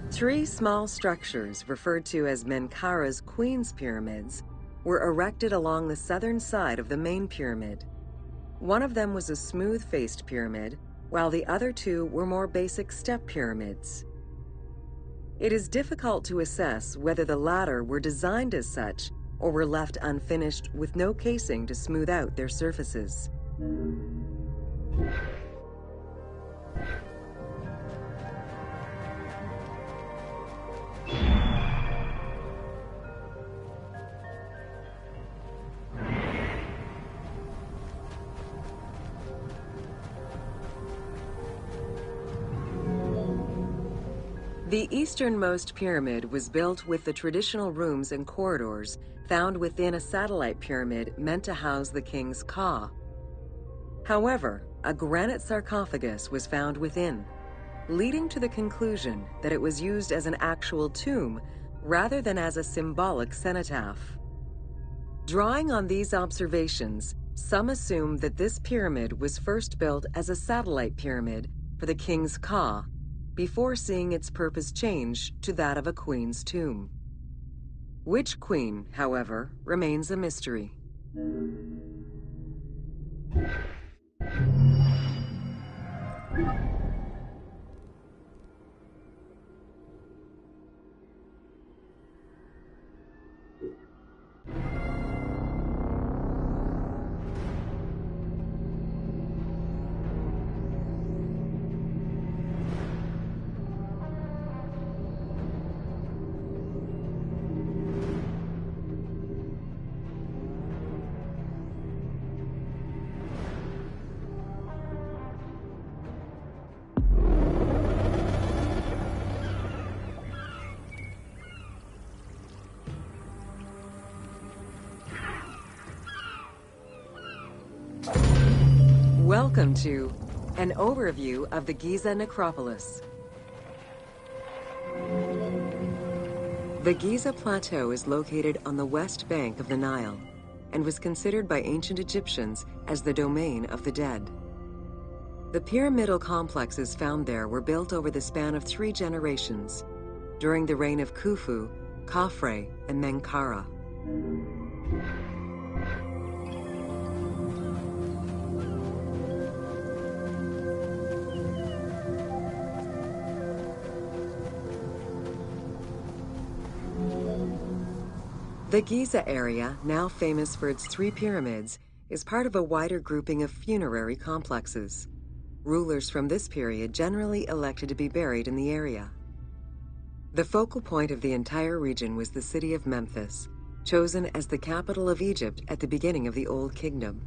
Three small structures, referred to as Menkaura's Queen's Pyramids, were erected along the southern side of the main pyramid. One of them was a smooth-faced pyramid, while the other 2 were more basic step pyramids. It is difficult to assess whether the latter were designed as such or were left unfinished with no casing to smooth out their surfaces. The easternmost pyramid was built with the traditional rooms and corridors found within a satellite pyramid meant to house the king's Ka. However, a granite sarcophagus was found within, leading to the conclusion that it was used as an actual tomb rather than as a symbolic cenotaph. Drawing on these observations, some assume that this pyramid was first built as a satellite pyramid for the king's Ka, before seeing its purpose change to that of a queen's tomb. Which queen, however, remains a mystery. Welcome to an overview of the Giza necropolis. The Giza Plateau is located on the west bank of the Nile and was considered by ancient Egyptians as the domain of the dead. The pyramidal complexes found there were built over the span of 3 generations, during the reign of Khufu, Khafre, and Menkaure. The Giza area, now famous for its 3 pyramids, is part of a wider grouping of funerary complexes. Rulers from this period generally elected to be buried in the area. The focal point of the entire region was the city of Memphis, chosen as the capital of Egypt at the beginning of the Old Kingdom.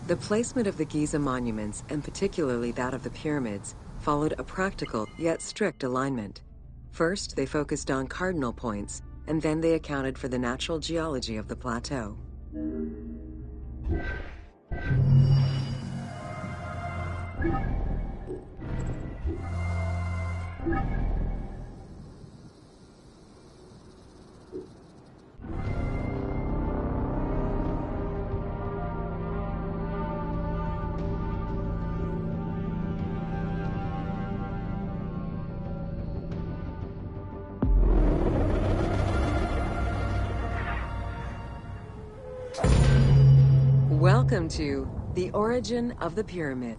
The placement of the Giza monuments, and particularly that of the pyramids, followed a practical yet strict alignment. First, they focused on cardinal points, and then they accounted for the natural geology of the plateau. Welcome to the origin of the pyramid.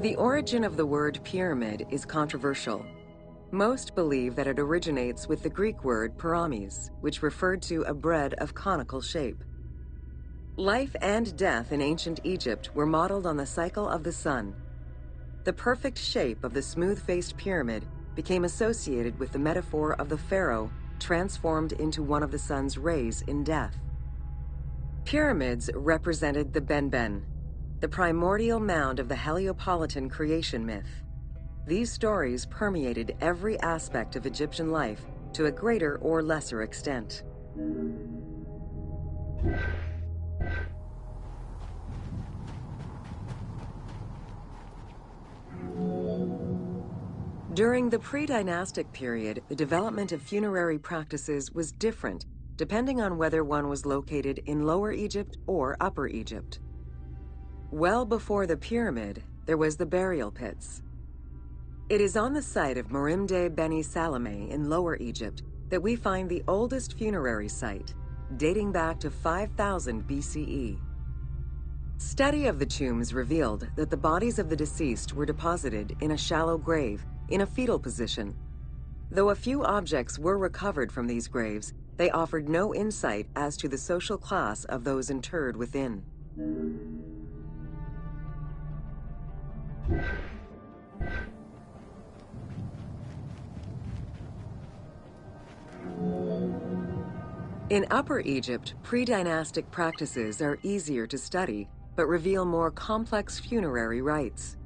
The origin of the word pyramid is controversial. Most believe that it originates with the Greek word pyramis, which referred to a bread of conical shape. Life and death in ancient Egypt were modeled on the cycle of the sun. The perfect shape of the smooth-faced pyramid became associated with the metaphor of the pharaoh transformed into one of the sun's rays in death. Pyramids represented the Benben, the primordial mound of the Heliopolitan creation myth. These stories permeated every aspect of Egyptian life to a greater or lesser extent. During the pre-dynastic period, the development of funerary practices was different depending on whether one was located in Lower Egypt or Upper Egypt. Well before the pyramid, there was the burial pits. It is on the site of Merimde Beni Salameh in Lower Egypt that we find the oldest funerary site, dating back to 5000 BCE. Study of the tombs revealed that the bodies of the deceased were deposited in a shallow grave in a fetal position. Though a few objects were recovered from these graves, they offered no insight as to the social class of those interred within. In Upper Egypt, pre-dynastic practices are easier to study, but reveal more complex funerary rites.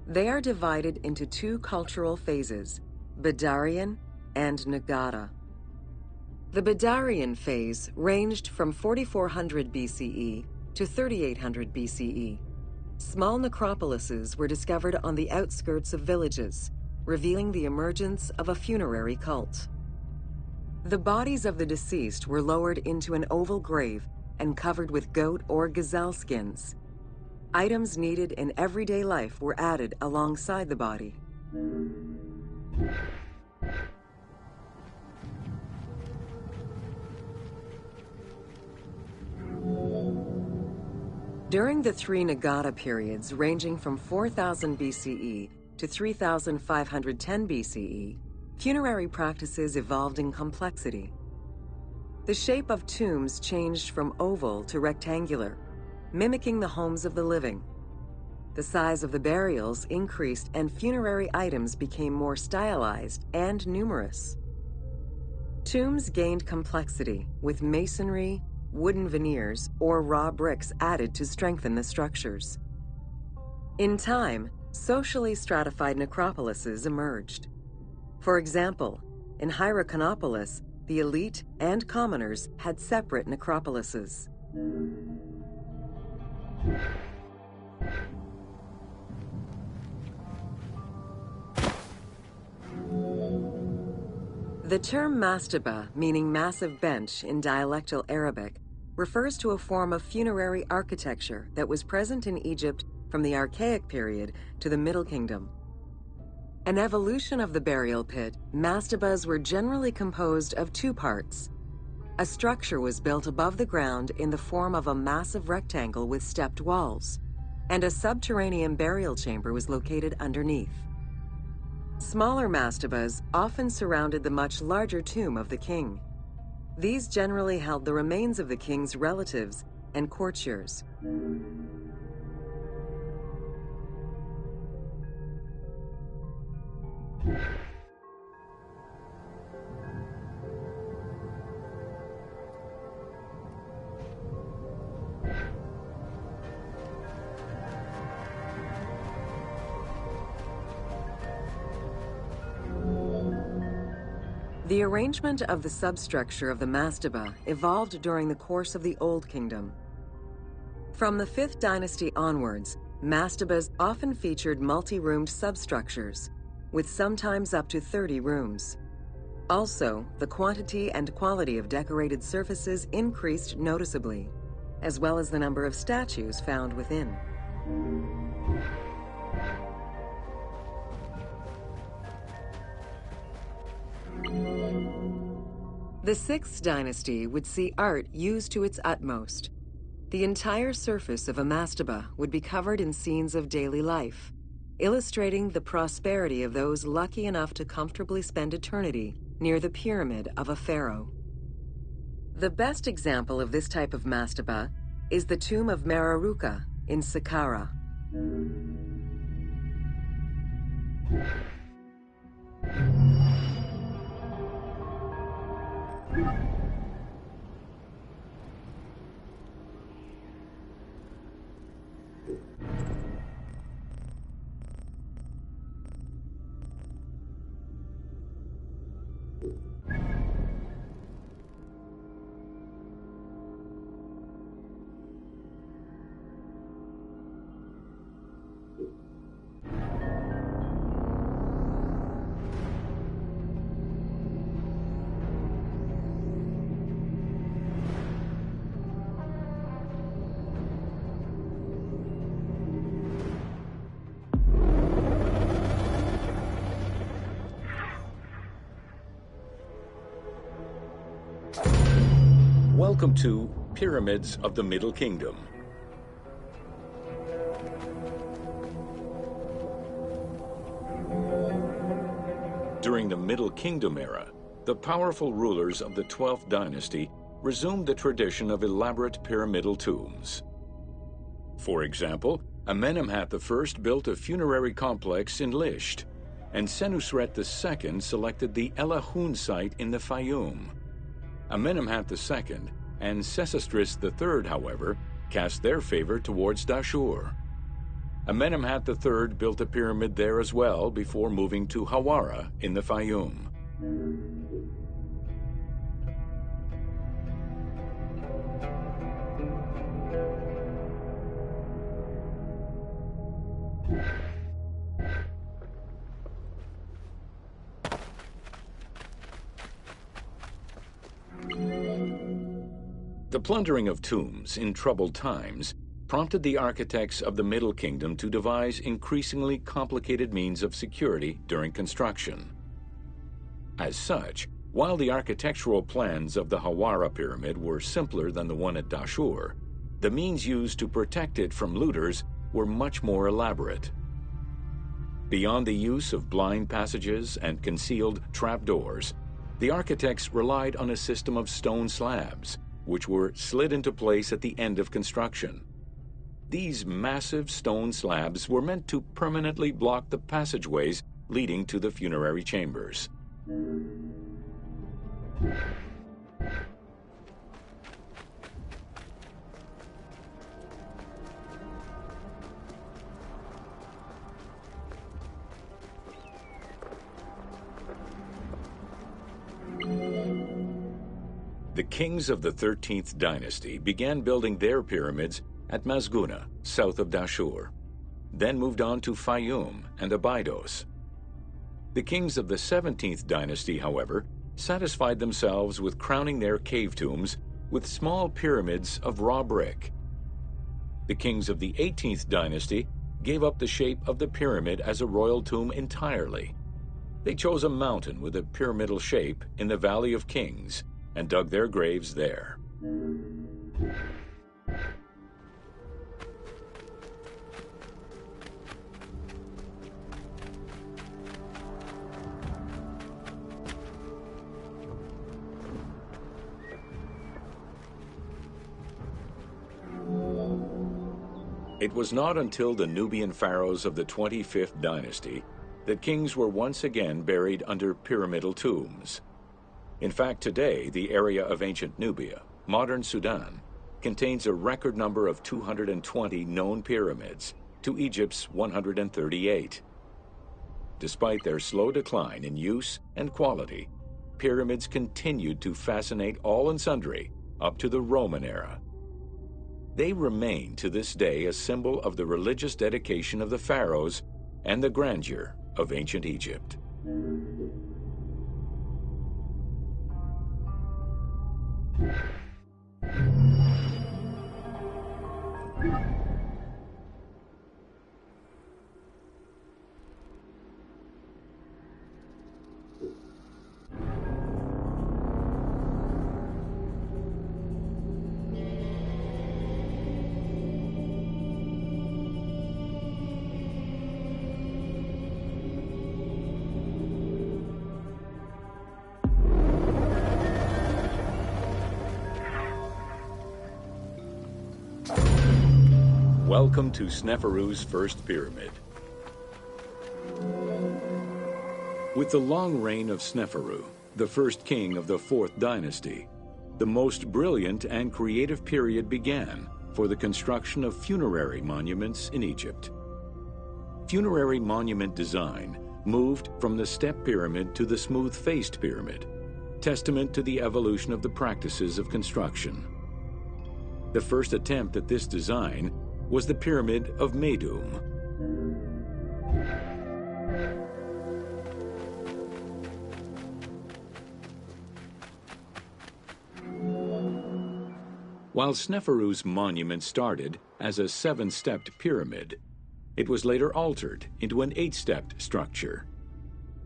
They are divided into 2 cultural phases, Badarian and Nagata. The Badarian phase ranged from 4400 BCE to 3800 BCE. Small necropolises were discovered on the outskirts of villages, revealing the emergence of a funerary cult. The bodies of the deceased were lowered into an oval grave and covered with goat or gazelle skins. Items needed in everyday life were added alongside the body. During the 3 Nagata periods ranging from 4000 BCE to 3510 BCE, funerary practices evolved in complexity. The shape of tombs changed from oval to rectangular, mimicking the homes of the living. The size of the burials increased and funerary items became more stylized and numerous. Tombs gained complexity with masonry, wooden veneers, or raw bricks added to strengthen the structures. In time, socially stratified necropolises emerged. For example, in Hyrcanopolis, the elite and commoners had separate necropolises. The term mastaba, meaning massive bench in dialectal Arabic, refers to a form of funerary architecture that was present in Egypt from the Archaic period to the Middle Kingdom. An evolution of the burial pit, mastabas were generally composed of two parts. A structure was built above the ground in the form of a massive rectangle with stepped walls, and a subterranean burial chamber was located underneath. Smaller mastabas often surrounded the much larger tomb of the king. These generally held the remains of the king's relatives and courtiers. The arrangement of the substructure of the mastaba evolved during the course of the Old Kingdom. From the 5th dynasty onwards, mastabas often featured multi-roomed substructures, with sometimes up to 30 rooms. Also, the quantity and quality of decorated surfaces increased noticeably, as well as the number of statues found within. The 6th dynasty would see art used to its utmost. The entire surface of a mastaba would be covered in scenes of daily life, illustrating the prosperity of those lucky enough to comfortably spend eternity near the pyramid of a pharaoh. The best example of this type of mastaba is the tomb of Mereruka in Saqqara. Welcome to Pyramids of the Middle Kingdom. During the Middle Kingdom era, the powerful rulers of the 12th dynasty resumed the tradition of elaborate pyramidal tombs. For example, Amenemhat I built a funerary complex in Lisht, and Senusret II selected the Elahun site in the Fayum. Amenemhat II and Sesostris III, however, cast their favor towards Dashur. Amenemhat III built a pyramid there as well before moving to Hawara in the Fayum. The plundering of tombs in troubled times prompted the architects of the Middle Kingdom to devise increasingly complicated means of security during construction. As such, while the architectural plans of the Hawara pyramid were simpler than the one at Dashur, the means used to protect it from looters were much more elaborate. Beyond the use of blind passages and concealed trapdoors, the architects relied on a system of stone slabs, which were slid into place at the end of construction. These massive stone slabs were meant to permanently block the passageways leading to the funerary chambers. The kings of the 13th dynasty began building their pyramids at Masguna, south of Dashur, then moved on to Fayum and Abydos. The kings of the 17th dynasty, however, satisfied themselves with crowning their cave tombs with small pyramids of raw brick. The kings of the 18th dynasty gave up the shape of the pyramid as a royal tomb entirely. They chose a mountain with a pyramidal shape in the Valley of Kings and dug their graves there. It was not until the Nubian pharaohs of the 25th dynasty that kings were once again buried under pyramidal tombs. In fact, today, the area of ancient Nubia, modern Sudan, contains a record number of 220 known pyramids to Egypt's 138. Despite their slow decline in use and quality, pyramids continued to fascinate all and sundry up to the Roman era. They remain to this day a symbol of the religious dedication of the pharaohs and the grandeur of ancient Egypt. Welcome to Sneferu's first pyramid. With the long reign of Sneferu, the first king of the 4th dynasty, the most brilliant and creative period began for the construction of funerary monuments in Egypt. Funerary monument design moved from the step pyramid to the smooth-faced pyramid, testament to the evolution of the practices of construction. The first attempt at this design was the Pyramid of Meidum. While Sneferu's monument started as a 7-stepped pyramid, it was later altered into an 8-stepped structure.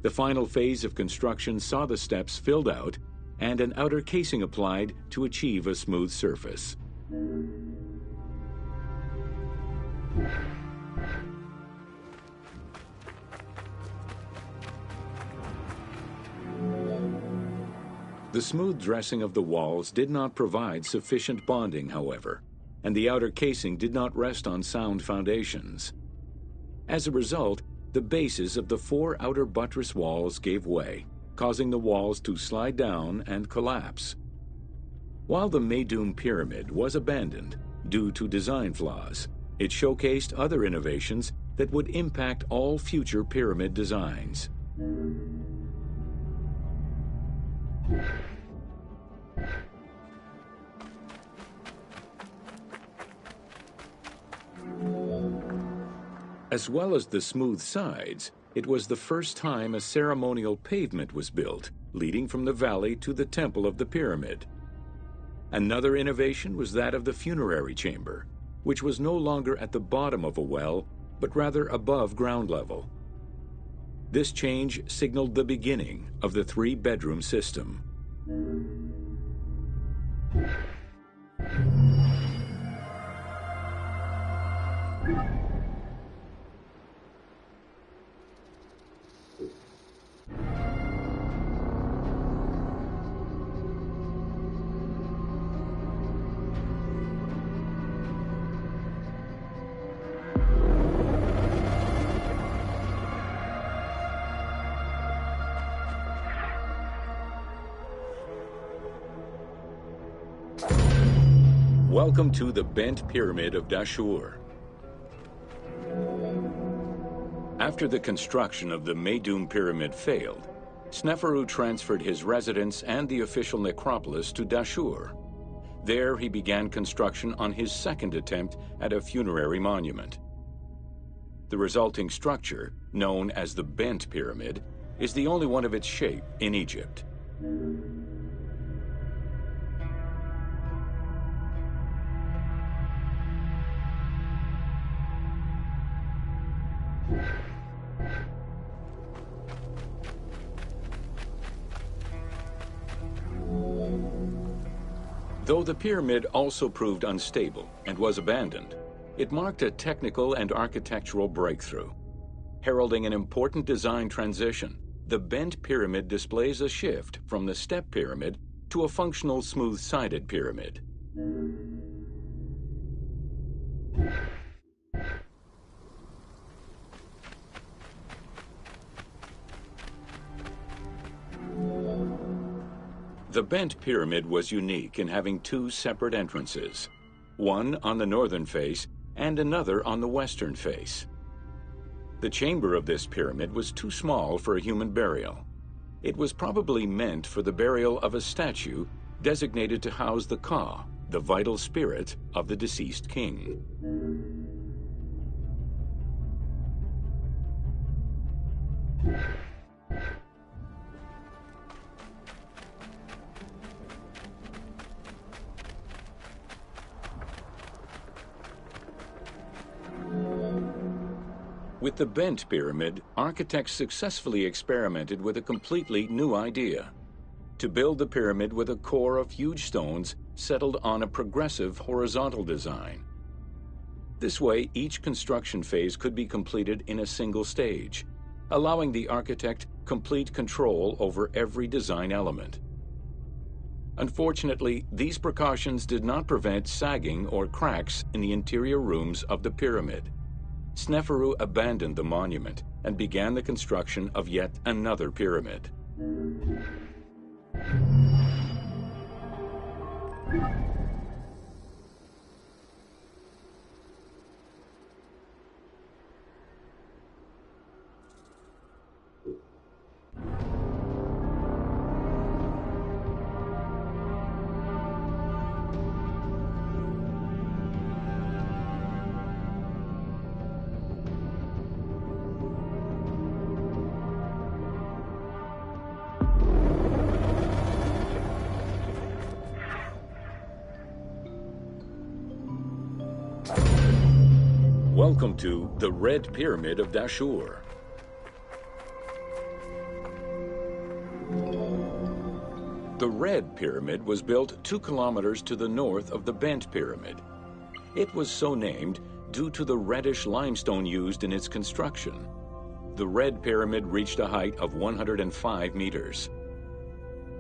The final phase of construction saw the steps filled out and an outer casing applied to achieve a smooth surface. The smooth dressing of the walls did not provide sufficient bonding, however, and the outer casing did not rest on sound foundations. As a result, the bases of the 4 outer buttress walls gave way, causing the walls to slide down and collapse. While the Meidum Pyramid was abandoned due to design flaws, it showcased other innovations that would impact all future pyramid designs. As well as the smooth sides, it was the first time a ceremonial pavement was built, leading from the valley to the temple of the pyramid. Another innovation was that of the funerary chamber, which was no longer at the bottom of a well, but rather above ground level. This change signaled the beginning of the 3-bedroom system. Welcome to the Bent Pyramid of Dashur. After the construction of the Meidum Pyramid failed, Sneferu transferred his residence and the official necropolis to Dashur. There he began construction on his second attempt at a funerary monument. The resulting structure, known as the Bent Pyramid, is the only one of its shape in Egypt. Though the pyramid also proved unstable and was abandoned, it marked a technical and architectural breakthrough. Heralding an important design transition, the Bent Pyramid displays a shift from the step pyramid to a functional smooth-sided pyramid. The Bent Pyramid was unique in having two separate entrances, one on the northern face and another on the western face. The chamber of this pyramid was too small for a human burial. It was probably meant for the burial of a statue designated to house the Ka, the vital spirit of the deceased king. With the Bent Pyramid, architects successfully experimented with a completely new idea: to build the pyramid with a core of huge stones settled on a progressive horizontal design. This way, each construction phase could be completed in a single stage, allowing the architect complete control over every design element. Unfortunately, these precautions did not prevent sagging or cracks in the interior rooms of the pyramid. Sneferu abandoned the monument and began the construction of yet another pyramid. Welcome to the Red Pyramid of Dashur. The Red Pyramid was built 2 kilometers to the north of the Bent Pyramid. It was so named due to the reddish limestone used in its construction. The Red Pyramid reached a height of 105 meters.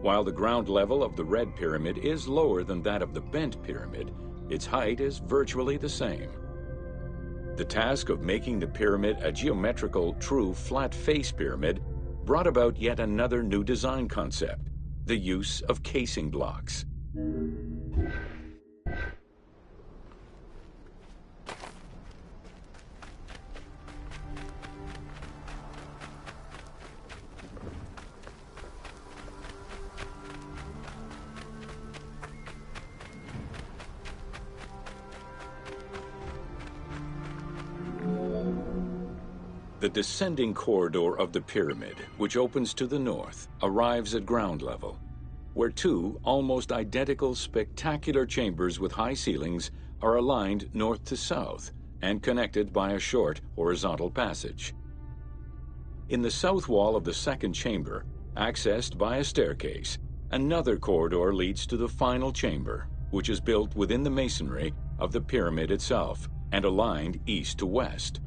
While the ground level of the Red Pyramid is lower than that of the Bent Pyramid, its height is virtually the same. The task of making the pyramid a geometrical, true flat-face pyramid brought about yet another new design concept: the use of casing blocks. The descending corridor of the pyramid, which opens to the north, arrives at ground level, where 2 almost identical spectacular chambers with high ceilings are aligned north to south and connected by a short horizontal passage. In the south wall of the second chamber, accessed by a staircase, another corridor leads to the final chamber, which is built within the masonry of the pyramid itself and aligned east to west.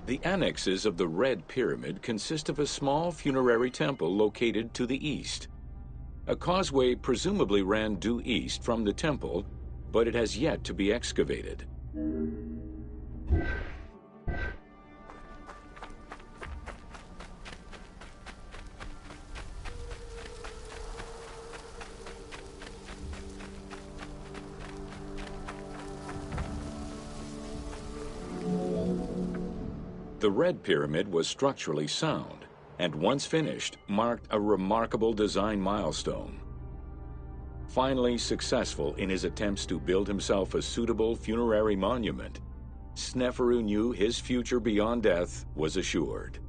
The annexes of the Red Pyramid consist of a small funerary temple located to the east. A causeway presumably ran due east from the temple, but it has yet to be excavated. The Red Pyramid was structurally sound, and once finished, marked a remarkable design milestone. Finally successful in his attempts to build himself a suitable funerary monument, Sneferu knew his future beyond death was assured.